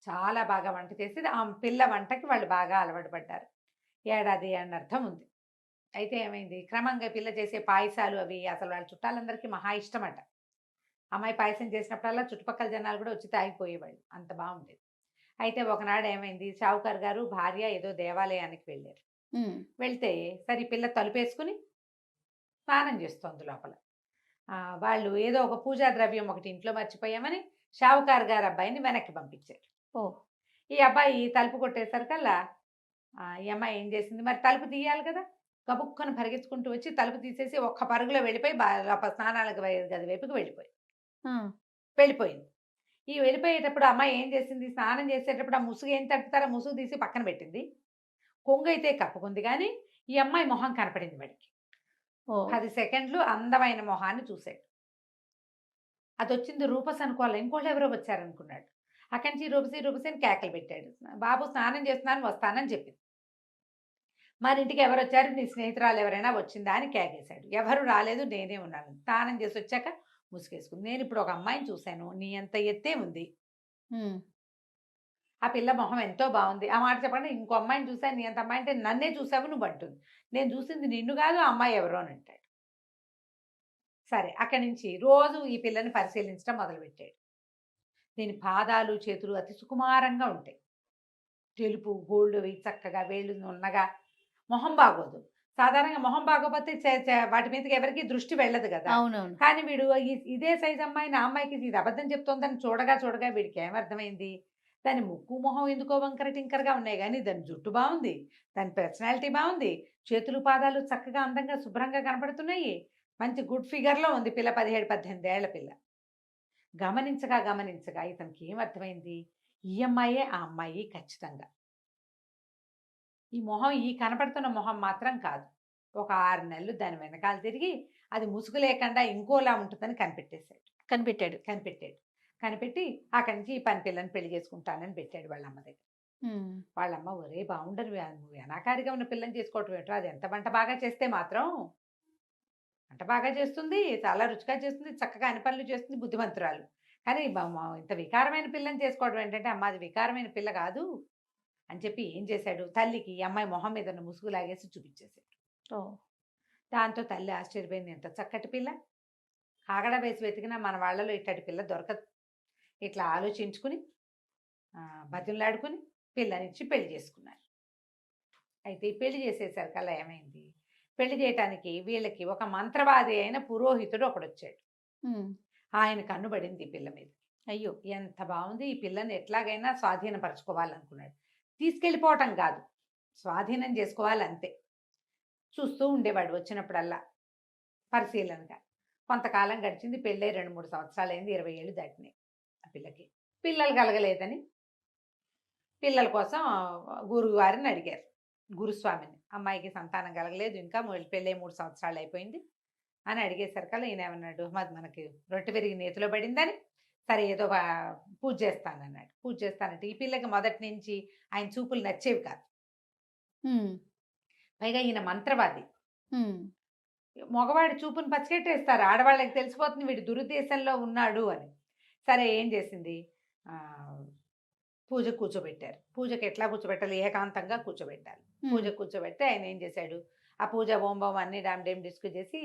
S3: చాలా బాగా వంట చేసేది. ఆ పిల్ల వంటకి వాళ్ళు బాగా అలవాటు పడ్డారు. ఏడాది అర్థం ఉంది. అయితే ఏమైంది, క్రమంగా పిల్ల చేసే పాయసాలు అవి అసలు వాళ్ళ చుట్టాలందరికీ మహా ఇష్టమట. అమ్మాయి పాయసం చేసినప్పుడల్లా చుట్టుపక్కల జనాలు కూడా వచ్చి తాగిపోయేవాళ్ళు, అంత బాగుండేది. అయితే ఒకనాడు ఏమైంది, షావుకార్ గారు భార్య ఏదో దేవాలయానికి వెళ్ళారు. వెళ్తే సరే పిల్ల తలుపేసుకుని స్నానం చేస్తోంది లోపల. వాళ్ళు ఏదో ఒక పూజా ద్రవ్యం ఒకటి ఇంట్లో మర్చిపోయామని షావుకార్ గారు అబ్బాయిని వెనక్కి పంపించారు. ఈ అబ్బాయి తలుపు కొట్టేసరికల్లా ఈ అమ్మాయి ఏం చేసింది, మరి తలుపు తీయాలి కదా, గబుక్కను పరిగెత్తుకుంటూ వచ్చి తలుపు తీసేసి ఒక్క పరుగులో వెళ్ళిపోయి స్నానాలకు గది వైపుకి వెళ్ళిపోయింది. ఈ వెళ్ళిపోయేటప్పుడు అమ్మాయి ఏం చేసింది, స్నానం చేసేటప్పుడు ఆ ముసుగు ఏం తట్టుతారో ముసుగు తీసి పక్కన పెట్టింది. కొంగు అయితే కప్పుకుంది, కానీ ఈ అమ్మాయి మొహం కనపడింది వాడికి. 10 సెకండ్లు అందమైన మొహాన్ని చూశాడు. అది వచ్చింది రూపస్ అనుకోవాలి, ఇంకోళ్ళు ఎవరో వచ్చారనుకున్నాడు. అక్కడి నుంచి రూపసి రూపసి అని కేకలు పెట్టాడు. బాబు స్నానం చేస్తున్నాను వస్తానని చెప్పింది. మరి ఇంటికి ఎవరు వచ్చారు, నీ స్నేహితురాలు ఎవరైనా వచ్చిందా అని కేకేశాడు. ఎవరు రాలేదు, నేనే ఉన్నాను. స్నానం చేసి వచ్చాక ముసుగేసుకుంది. నేను ఇప్పుడు ఒక అమ్మాయిని చూశాను, నీ అంత ఎత్తే ఉంది, ఆ పిల్ల మొహం ఎంతో బాగుంది. ఆ మాట చెప్పండి, ఇంకో అమ్మాయిని చూశాను, నీ అంత అమ్మాయి అంటే నన్నే చూసావు నువ్వు అంటుంది. నేను చూసింది నిన్ను కాదు, ఆ అమ్మాయి ఎవరో అని అంటాడు. సరే అక్కడి నుంచి రోజు ఈ పిల్లని పరిశీలించడం మొదలుపెట్టాడు. దీని పాదాలు చేతులు అతి సుకుమారంగా ఉంటాయి, తెలుపు గోల్డ్ చక్కగా వేళ్ళు ఉన్నగా. మొహం బాగోదు, సాధారణంగా మొహం బాగోపోతే వాటి మీదకి ఎవరికి దృష్టి వెళ్ళదు కదా.
S1: అవునవును.
S3: కానీ వీడు ఇదే సైజ్ అమ్మాయి నా అమ్మాయికి ఇది అబద్ధం చెప్తోందని చూడగా చూడగా వీడికి ఏమర్థమైంది, దాని ముక్కు మొహం ఎందుకో వంకర టింకరగా ఉన్నాయి, కానీ దాని జుట్టు బాగుంది, దాని పర్సనాలిటీ బాగుంది, చేతులు పాదాలు చక్కగా అందంగా శుభ్రంగా కనపడుతున్నాయి, మంచి గుడ్ ఫిగర్లో ఉంది పిల్ల, 17-18 ఏళ్ల పిల్ల. గమనించగా గమనించగా ఇతనికి ఏమర్థమైంది, ఈ అమ్మాయే ఆ అమ్మాయి ఖచ్చితంగా. ఈ మొహం, ఈ కనపడుతున్న మొహం మాత్రం కాదు. ఒక 6 నెలలు దాని వెనకాల తిరిగి అది ముసుగు లేకుండా ఇంకోలా ఉంటుందని కనిపెట్టాడు. కనిపెట్టి అక్కడి నుంచి ఈ పని పిల్లని పెళ్లి చేసుకుంటానని పెట్టాడు వాళ్ళ అమ్మ దగ్గర. వాళ్ళమ్మ ఒరే బాగుండరు, నువ్వు అనాకారిగా ఉన్న పిల్లని చేసుకోవటం ఏంటో, అది ఎంత వంట బాగా చేస్తే మాత్రం, వంట బాగా చేస్తుంది, చాలా రుచిగా చేస్తుంది, చక్కగా అన్ని పనులు చేస్తుంది, బుద్ధిమంతురాలు, కానీ ఇంత వికారమైన పిల్లని చేసుకోవడం ఏంటంటే, అమ్మ అది వికారమైన పిల్ల కాదు అని చెప్పి ఏం చేశాడు, తల్లికి ఈ అమ్మాయి మొహం మీద ముసుగు లాగేసి చూపించేశాడు. దాంతో తల్లి ఆశ్చర్యపోయింది, ఎంత చక్కటి పిల్ల, కాగడ వేసి వెతికినా మన వాళ్ళలో ఇట్టటి పిల్ల దొరకదు. ఇట్లా ఆలోచించుకుని బతిమలాడుకుని పిల్లనిచ్చి పెళ్లి చేసుకున్నారు. అయితే ఈ పెళ్లి చేసేసరికల్లా ఏమైంది, పెళ్లి చేయటానికి వీళ్ళకి ఒక మంత్రవాది అయిన పురోహితుడు ఒకడొచ్చాడు. ఆయన కన్నుబడింది ఈ పిల్ల మీద. అయ్యో ఎంత బాగుంది, ఈ పిల్లని ఎట్లాగైనా స్వాధీనపరచుకోవాలనుకున్నాడు. తీసుకెళ్ళిపోవటం కాదు, స్వాధీనం చేసుకోవాలంతే. చూస్తూ ఉండేవాడు వచ్చినప్పుడల్లా పరిశీలనగా. కొంతకాలం గడిచింది, పెళ్ళై 2-3 సంవత్సరాలు అయింది, 20 ఏళ్ళు దాటినాయి. ఆ పిల్లకి పిల్లలు కలగలేదని పిల్లల కోసం గురువుగారిని అడిగారు, గురుస్వామిని. అమ్మాయికి సంతానం కలగలేదు, ఇంకా పెళ్ళై 3 సంవత్సరాలు అయిపోయింది అని అడిగేసరికల్లా ఈయన ఏమన్నాడు, మనకి రొట్టె విరిగి నేతిలో పడిందని, సరే ఏదో పూజ చేస్తానన్నాడు. పూజ చేస్తానంటే ఈ పిల్లకి మొదటి నుంచి ఆయన చూపులు నచ్చేవి కాదు. పైగా ఈయన మంత్రవాది, మగవాడి చూపుని పచ్చికెట్టేస్తారు, ఆడవాళ్ళకి తెలిసిపోతుంది వీడు దురుద్దేశంలో ఉన్నాడు అని. సరే ఏం చేసింది, పూజ కూర్చోబెట్టారు. పూజకి ఎట్లా కూర్చోబెట్టాలి, ఏకాంతంగా కూర్చోబెట్టాలి. పూజ కూర్చోబెడితే ఆయన ఏం చేశాడు, ఆ పూజ ఓంబం అన్ని డామ్ డిస్కు చేసి,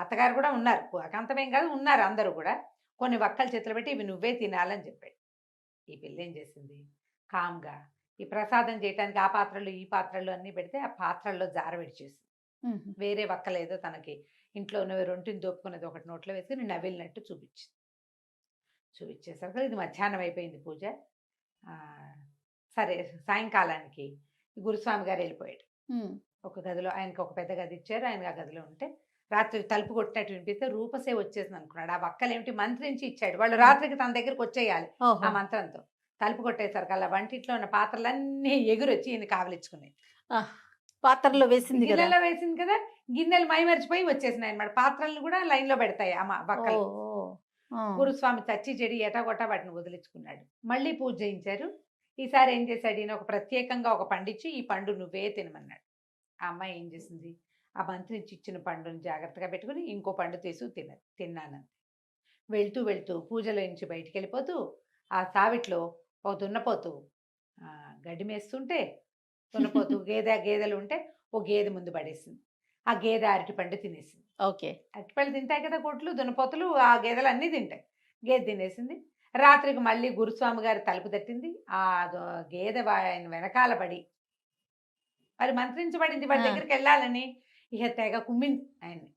S3: అత్తగారు కూడా ఉన్నారు, ఏకాంతమేం కాదు ఉన్నారు అందరూ కూడా, కొన్ని వక్కలు చేతులు పెట్టి ఇవి నువ్వే తినాలని చెప్పాడు. ఈ పిల్ల ఏం చేసింది, కామ్గా ఈ ప్రసాదం చేయడానికి ఆ పాత్రలు ఈ పాత్రలు అన్నీ పెడితే ఆ పాత్రల్లో జార విడిచేసింది. వేరే వక్కలు ఏదో తనకి ఇంట్లో ఉన్నవి రొంటిని దోపుకున్నది ఒకటి నోట్లో వేసుకుని నవ్విలినట్టు చూపించేసరికి ఇది మధ్యాహ్నం అయిపోయింది పూజ. సరే సాయంకాలానికి గురుస్వామి గారు వెళ్ళిపోయాడు. ఒక గదిలో ఆయనకు ఒక పెద్ద గది ఇచ్చారు, ఆయన ఆ గదిలో ఉంటే రాత్రి తలుపు కొట్టినట్టు వినిపిస్తే రూపసే వచ్చేసింది అనుకున్నాడు. ఆ వక్కలేమిటి మంత్రించి ఇచ్చాడు, వాళ్ళు రాత్రికి తన దగ్గరికి వచ్చేయాలి ఆ మంత్రంతో. తలుపు కొట్టేసరికి అలా వంటింట్లో ఉన్న పాత్రలన్నీ ఎగురొచ్చి ఈయన కావలించుకున్నాయి.
S1: పాత్రలో వేసింది,
S3: గిన్నెలో వేసింది కదా, గిన్నెలు మైమరిచిపోయి వచ్చేసినాయి అన్నమాట. పాత్రలను కూడా లైన్ లో పెడతాయి అమ్మ వక్కలు. గురుస్వామి చచ్చి చెడి ఎటాగొట్టా వాటిని వదిలించుకున్నాడు. మళ్ళీ పూజ చేయించారు. ఈసారి ఏం చేశాడు ఈయన, ఒక ప్రత్యేకంగా ఒక పండిచ్చి ఈ పండు నువ్వే తినమన్నాడు. ఆ అమ్మాయి ఏం చేసింది, ఆ మంత్రి ఇచ్చిన పండుని జాగ్రత్తగా పెట్టుకుని ఇంకో పండు తిన్నానంతే. వెళ్తూ వెళ్తూ పూజలో నుంచి బయటికి వెళ్ళిపోతూ ఆ సావిట్లో ఒక దున్నపోతు గడ్డి మేస్తుంటే, దున్నపోతు గేదెలు ఉంటే ఓ గేదె ముందు పడేసింది. ఆ గేదె అరటి పండు తినేసింది.
S1: ఓకే.
S3: అరటిపళ్ళు తింటాయి కదా కొట్లు, దున్నపోతులు, ఆ గేదెలు అన్నీ తింటాయి. గేదె తినేసింది. రాత్రికి మళ్ళీ గురుస్వామి గారి తలుపు తట్టింది. ఆ గేదె ఆయన వెనకాల పడి మరి మంత్రించబడింది, వాడి దగ్గరికి వెళ్ళాలని ఇక తెగ కుమ్మింది ఆయన్ని.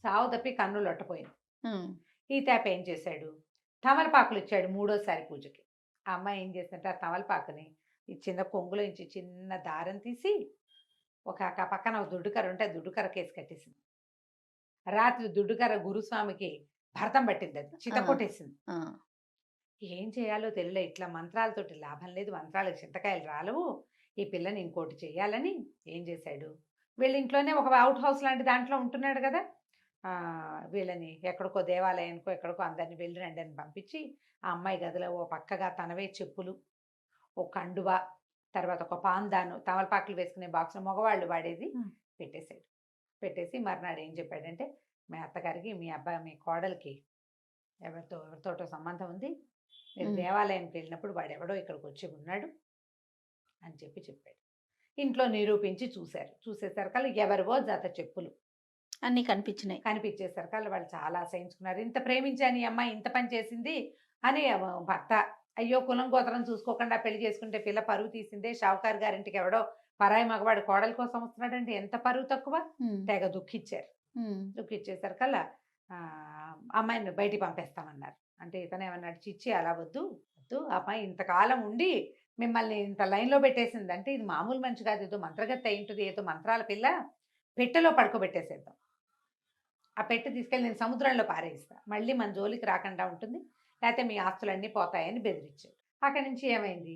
S3: సావు తప్పి కన్నులు లొట్టపోయింది. ఈ తేప ఏం చేశాడు, తమలపాకులు ఇచ్చాడు మూడోసారి పూజకి. ఆ అమ్మాయి ఏం చేసిందంటే ఆ తమలపాకుని ఈ చిన్న కొంగులో నుంచి చిన్న దారం తీసి ఒక పక్కన ఒక దుడ్డుకర్ర ఉంటే ఆ దుడ్డుకర్ర కేసు కట్టేసింది. రాత్రి దుడ్డుకర్ర గురుస్వామికి భరతం పట్టింది, అది చితకొట్టేసింది. ఏం చేయాలో తెలియలే, ఇట్లా మంత్రాలతోటి లాభం లేదు, మంత్రాలకు చింతకాయలు రాలవు, ఈ పిల్లని ఇంకోటి చేయాలని ఏం చేశాడు, వీళ్ళ ఇంట్లోనే ఒక అవుట్ హౌస్ లాంటి దాంట్లో ఉంటున్నాడు కదా, వీళ్ళని ఎక్కడికో దేవాలయానికో ఎక్కడికో అందరిని వెళ్ళి రండి అని పంపించి ఆ అమ్మాయి గదిలో ఓ పక్కగా తనవే చెప్పులు, ఓ కండువ, తర్వాత ఒక పాందాను, తమలపాకులు వేసుకునే బాక్స్ మగవాళ్ళు వాడేది పెట్టేశాడు. పెట్టేసి మర్నాడు ఏం చెప్పాడంటే, మీ అత్తగారికి మీ అబ్బాయి మీ కోడలికి ఎవరితోటో సంబంధం ఉంది, మీరు దేవాలయానికి వెళ్ళినప్పుడు వాడెవడో ఇక్కడికి వచ్చి ఉన్నాడు అని చెప్పాడు. ఇంట్లో నిరూపించి చూసేసరికల్లా ఎవరివో జత చెప్పులు
S1: అన్నీ
S3: కనిపించేసరికల్లా వాళ్ళు చాలా అసహించుకున్నారు. ఇంత ప్రేమించాను ఈ అమ్మాయి ఇంత పని చేసింది అని భర్త, అయ్యో కులం గోత్రం చూసుకోకుండా పెళ్లి చేసుకుంటే పిల్ల పరువు తీసిందే, షావుకారు గారింటికి ఎవడో పరాయి మగవాడు కోడల కోసం వస్తున్నాడంటే ఎంత పరువు తక్కువ, తెగ దుఃఖిచ్చేసరికల్లా అమ్మాయిని బయటికి పంపేస్తామన్నారు. అంటే ఇతను ఏమన్నాడు, చిచ్చి అలా వద్దు, అమ్మాయి ఇంతకాలం ఉండి మిమ్మల్ని ఇంత లైన్లో పెట్టేసింది అంటే ఇది మామూలు మనిషి కాదు, ఏదో మంత్రగత్తి అయి ఉంటుంది, ఏదో మంత్రాల పిల్ల, పెట్టెలో పడుకోబెట్టేసేద్దాం, ఆ పెట్టె తీసుకెళ్ళి నేను సముద్రంలో పారేయిస్తా, మళ్ళీ మన జోలికి రాకుండా ఉంటుంది, లేకపోతే మీ ఆస్తులన్నీ పోతాయని బెదిరించాడు. అక్కడి నుంచి ఏమైంది,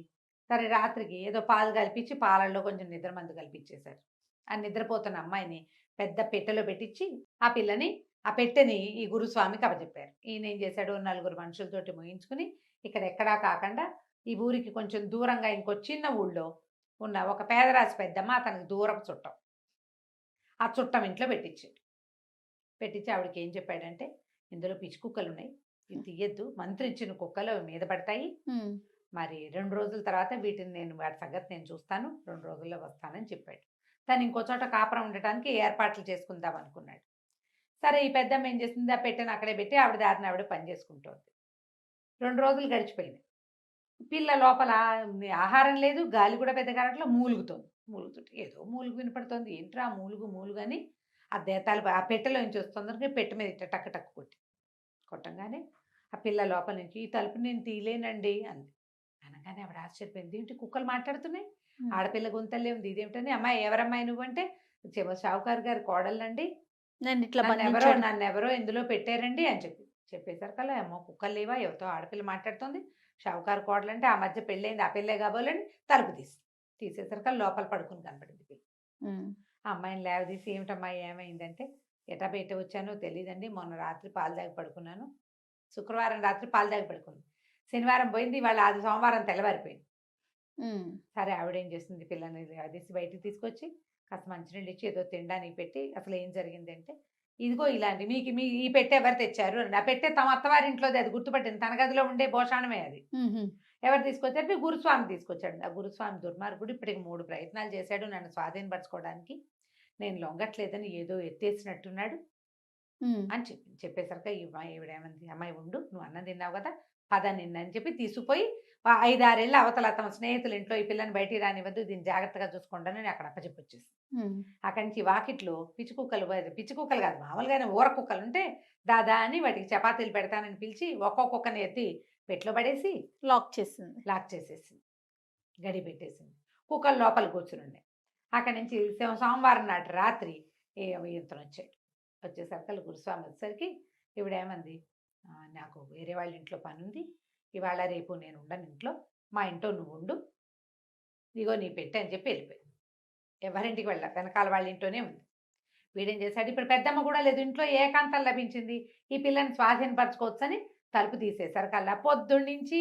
S3: సరే రాత్రికి ఏదో పాలు కలిపించి పాలల్లో కొంచెం నిద్ర మందు కల్పించేశారు. ఆ నిద్రపోతున్న అమ్మాయిని పెద్ద పెట్టెలో పెట్టించి ఆ పిల్లని ఆ పెట్టెని ఈ గురుస్వామికి అప్పచెప్పారు. ఈయన ఏం చేశాడు, 4 మనుషులతోటి ముగించుకుని ఇక్కడ ఎక్కడా కాకుండా ఈ ఊరికి కొంచెం దూరంగా ఇంకో చిన్న ఊళ్ళో ఉన్న ఒక పేదరాశి పెద్దమ్మ అతనికి దూరం చుట్టం, ఆ చుట్టం ఇంట్లో పెట్టించి ఆవిడకి ఏం చెప్పాడంటే, ఇందులో పిచ్చి కుక్కలు ఉన్నాయి, ఇది తీయద్దు, మంత్రించిన కుక్కలు మీద పడతాయి, మరి 2 రోజుల తర్వాత వీటిని వాటి సంగతి నేను చూస్తాను, 2 రోజుల్లో వస్తానని చెప్పాడు. తను ఇంకో చోట కాపురం ఉండటానికి ఏర్పాట్లు చేసుకుందాం అనుకున్నాడు. సరే ఈ పెద్దమ్మ ఏం చేసింది, ఆ పెట్టెను అక్కడే పెట్టి ఆవిడ దారిని ఆవిడ పని చేసుకుంటోంది. 2 రోజులు గడిచిపోయింది. పిల్ల లోపల ఆహారం లేదు, గాలి కూడా పెద్దగా మూలుగుతుంటే ఏదో మూలుగు వినపడుతోంది, ఏంట్రా మూలుగు అని ఆ దేతాలు ఆ పెట్టెలో నుంచి వస్తుంది, పెట్టె మీద ఇట్ట టక్ టక్ కొట్టంగానే ఆ పిల్ల లోపల నుంచి, ఈ తలుపు నేను తీయలేనండి అంది. అనగానే ఆవిడ ఆశ్చర్యపోయింది, ఏంటి కుక్కలు మాట్లాడుతున్నాయి, ఆడపిల్ల గుంతలే ఉంది, ఇదేమిటని. అమ్మాయి ఎవరమ్మాయి నువ్వంటే, షావుకారు గారి కోడలండి, నన్నెవరో ఇందులో పెట్టారండి అని చెప్పేసరికల్లా అమ్మో కుక్కలు లేవా, ఎవరితో ఆడపిల్ల మాట్లాడుతుంది, షావుకారు కోడలంటే ఆ మధ్య పెళ్ళైంది, ఆ పెళ్ళే కాబోలని తలుపు తీసేసరికల్లా లోపల పడుకుని కనపడింది పిల్ల. ఆ అమ్మాయిని లేవదీసి, ఏమిటమ్మాయి ఏమైందంటే, ఎటా బయట వచ్చానో తెలియదండి, మొన్న రాత్రి పాలు దాగి పడుకున్నాను, శుక్రవారం రాత్రి పాలు దాగి పడుకుంది, శనివారం పోయింది, వాళ్ళ అది సోమవారం తెల్లవారిపోయింది. సరే ఆవిడేం చేస్తుంది, పిల్లని లేవదీసి బయటికి తీసుకొచ్చి కాస్త మంచినీళ్ళు ఇచ్చి ఏదో తినడానికి పెట్టి, అసలు ఏం జరిగిందంటే, ఇదిగో ఇలాంటి మీ ఈ పెట్టె ఎవరు తెచ్చారు, ఆ పెట్టె తమ అత్తవారింట్లోది, అది గుర్తుపట్టింది, తన గదిలో ఉండే భోషాణమే అది, ఎవరు తీసుకొచ్చారు, గురుస్వామి తీసుకొచ్చాడు. ఆ గురుస్వామి దుర్మార్గుడు ఇప్పటికి 3 ప్రయత్నాలు చేశాడు నన్ను స్వాధీనపరచుకోవడానికి, నేను లొంగట్లేదని ఏదో ఎత్తేసినట్టున్నాడు అని చెప్పేసరికి ఈవిడేమంది, అమ్మాయి ఉండు, నువ్వు అన్నం తిన్నావు కదా, పద నిన్నని చెప్పి తీసుకుపోయి 5-6 ఏళ్ళు అవతల తమ స్నేహితుల ఇంట్లో ఈ పిల్లని బయటికి రానివ్వద్దు, దీన్ని జాగ్రత్తగా చూసుకుంటాను నేను అక్కడ అప్పచెప్పొచ్చేసి, అక్కడి నుంచి వాకిట్లో పిచ్చి కుక్కలు కాదు మామూలుగానే ఊర కుక్కలు ఉంటే దాదా అని వాటికి చపాతీలు పెడతానని పిలిచి ఒక్కొక్కని ఎత్తి పెట్లో పడేసి
S1: లాక్
S3: చేసేసింది, గడి పెట్టేసింది. కుక్కలు లోపల కూర్చుని అక్కడి నుంచి సోమవారం నాటి రాత్రి ఇతను వచ్చేసరికి గురుస్వామి వచ్చేసరికి ఈవిడేమంది, నాకు వేరే వాళ్ళ ఇంట్లో పని ఉంది, ఇవాళ రేపు నేను ఉండను ఇంట్లో, మా ఇంట్లో నువ్వు ఉండు, ఇదిగో నీ పెట్టే అని చెప్పి వెళ్ళిపోయింది. ఎవరింటికి వెనకాల వాళ్ళ ఇంట్లోనే ఉంది. వీడేం చేశాడు, ఇప్పుడు పెద్దమ్మ కూడా లేదు, ఇంట్లో ఏకాంతం లభించింది, ఈ పిల్లని స్వాధీనపరచుకోవచ్చు అని తలుపు తీసేశారు. కల్లా పొద్దున్నుంచి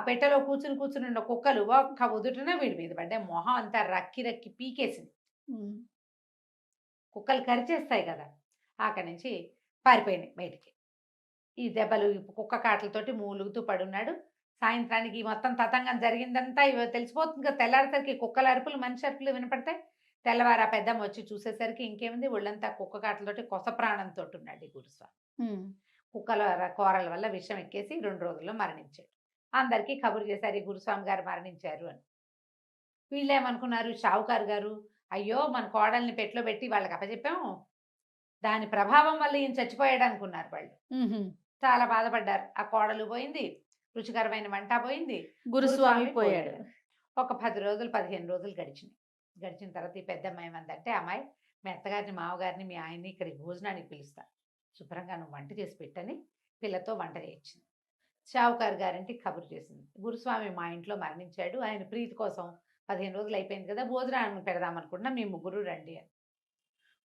S3: పెట్టెలో కూర్చుని ఉన్న కుక్కలు ఒక్క ఉదుటిన వీడి మీద పడ్డాయి. మొహం అంతా రక్కి రక్కి పీకేసింది. కుక్కలు కరిచేస్తాయి కదా, అక్కడి నుంచి పారిపోయినాయి బయటికి. ఈ దెబ్బలు కుక్క కాటలతోటి మూలుగుతూ పడున్నాడు. సాయంత్రానికి మొత్తం తతంగం జరిగిందంతా ఇవి తెలిసిపోతుంది కదా. తెల్లారేసరికి కుక్కల అరుపులు, మనిషి అరుపులు వినపడతాయి. తెల్లవారు ఆ పెద్దమ్మ వచ్చి చూసేసరికి ఇంకేముంది, ఒళ్ళంతా కుక్క కాటలతోటి కొస ప్రాణంతో ఉన్నాడు ఈ గురుస్వామి. కుక్కల కూరల వల్ల విషం ఎక్కేసి 2 రోజుల్లో మరణించాడు. అందరికీ కబురు చేశారు ఈ గురుస్వామి గారు మరణించారు అని. వీళ్ళేమనుకున్నారు, షావుకారు గారు అయ్యో మన కోడల్ని పెట్లో పెట్టి వాళ్ళకి అప్పచెప్పాము, దాని ప్రభావం వల్ల ఈయన చచ్చిపోయాడు అనుకున్నారు వాళ్ళు. చాలా బాధపడ్డారు. ఆ కోడలు పోయింది, రుచికరమైన వంట పోయింది,
S1: గురుస్వామి పోయాడు.
S3: ఒక 10 రోజులు 15 రోజులు గడిచినాయి. గడిచిన తర్వాత ఈ పెద్దమ్మ ఏమందంటే, అమ్మాయి మీ అత్తగారిని మామగారిని మీ ఆయన్ని ఇక్కడికి భోజనానికి పిలుస్తా, శుభ్రంగా నువ్వు వంట చేసి పెట్టని పిల్లతో వంట చేయించింది. షావుకారు గారింటికి కబురు చేసింది, గురుస్వామి మా ఇంట్లో మరణించాడు, ఆయన ప్రీతి కోసం 15 రోజులు అయిపోయింది కదా, భోజనాన్ని పెడదాం అనుకుంటున్నా, మీ ముగ్గురు రండి అని.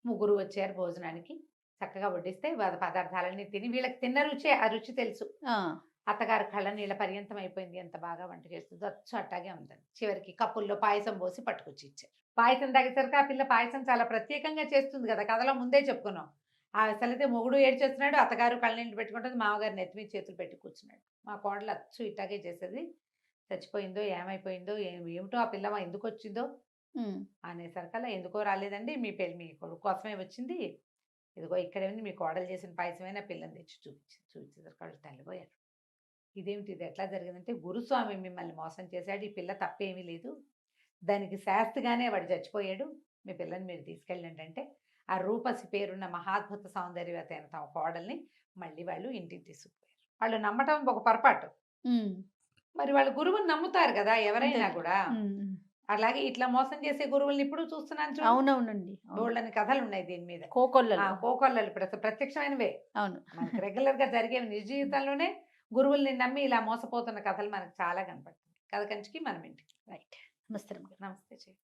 S3: ముగ్గురు వచ్చారు భోజనానికి. చక్కగా వడ్డిస్తే పదార్థాలన్నీ తిని, వీళ్ళకి తిన్న రుచి ఆ రుచి తెలుసు. అత్తగారు కళ్ళ నీళ్ళ పర్యంతం అయిపోయింది, ఎంత బాగా వంట చేస్తుంది, అచ్చు అట్టాగే ఉందని. చివరికి కప్పుల్లో పాయసం పోసి పట్టుకొచ్చి ఇచ్చారు. పాయసం తాగేసరికి ఆ పిల్ల పాయసం చాలా ప్రత్యేకంగా చేస్తుంది కదా, కథలో ముందే చెప్పుకున్నాం. అసలైతే మొగుడు ఏడ్చేస్తున్నాడు, అత్తగారు కళ్ళనీళ్ళు పెట్టుకుంటుంది, మామగారు నెత్తిమీ చేతులు పెట్టి కూర్చున్నాడు. మా కోడలు అచ్చు ఇట్టాగే చేసేది, చచ్చిపోయిందో ఏమైపోయిందో ఏమిటో ఆ పిల్ల ఎందుకు వచ్చిందో అనేసరికల్లా, ఎందుకో రాలేదండి, మీ కొడుకు కోసమే వచ్చింది, ఇదిగో ఇక్కడే ఉంది, మీ కోడలు చేసిన పాయసమైన పిల్లని తెచ్చి చూపించేసరికి వాళ్ళు తల్లిపోయారు. ఇదేమిటి, ఇది ఎట్లా జరిగిందంటే, గురుస్వామి మిమ్మల్ని మోసం చేశాడు, ఈ పిల్ల తప్పేమీ లేదు, దానికి శాస్తిగానే వాడు చచ్చిపోయాడు, మీ పిల్లని మీరు తీసుకెళ్ళండి అంటే, ఆ రూపసి పేరున్న మహాద్భుత సౌందర్యవతి అయిన తమ కోడల్ని మళ్ళీ వాళ్ళు ఇంటికి తీసుకుపోయారు. వాళ్ళు నమ్మటం ఒక పొరపాటు, మరి వాళ్ళు గురువుని నమ్ముతారు కదా ఎవరైనా కూడా. అలాగే ఇట్లా మోసం చేసే గురువుల్ని ఇప్పుడు చూస్తున్నాను.
S1: అవునవునండి,
S3: బోల్డని కథలు ఉన్నాయి దీని మీద.
S1: కోకొల్లలు
S3: ప్రత్యక్షమైనవే.
S1: అవును,
S3: మనకి రెగ్యులర్ గా జరిగేవి. నిజ జీవితంలోనే గురువుల్ని నమ్మి ఇలా మోసపోతున్న కథలు మనకు చాలా కనపడుతుంది. కథ కంచికి మనం ఇంటికి.
S1: రైట్. నమస్తే.
S3: నమస్తే.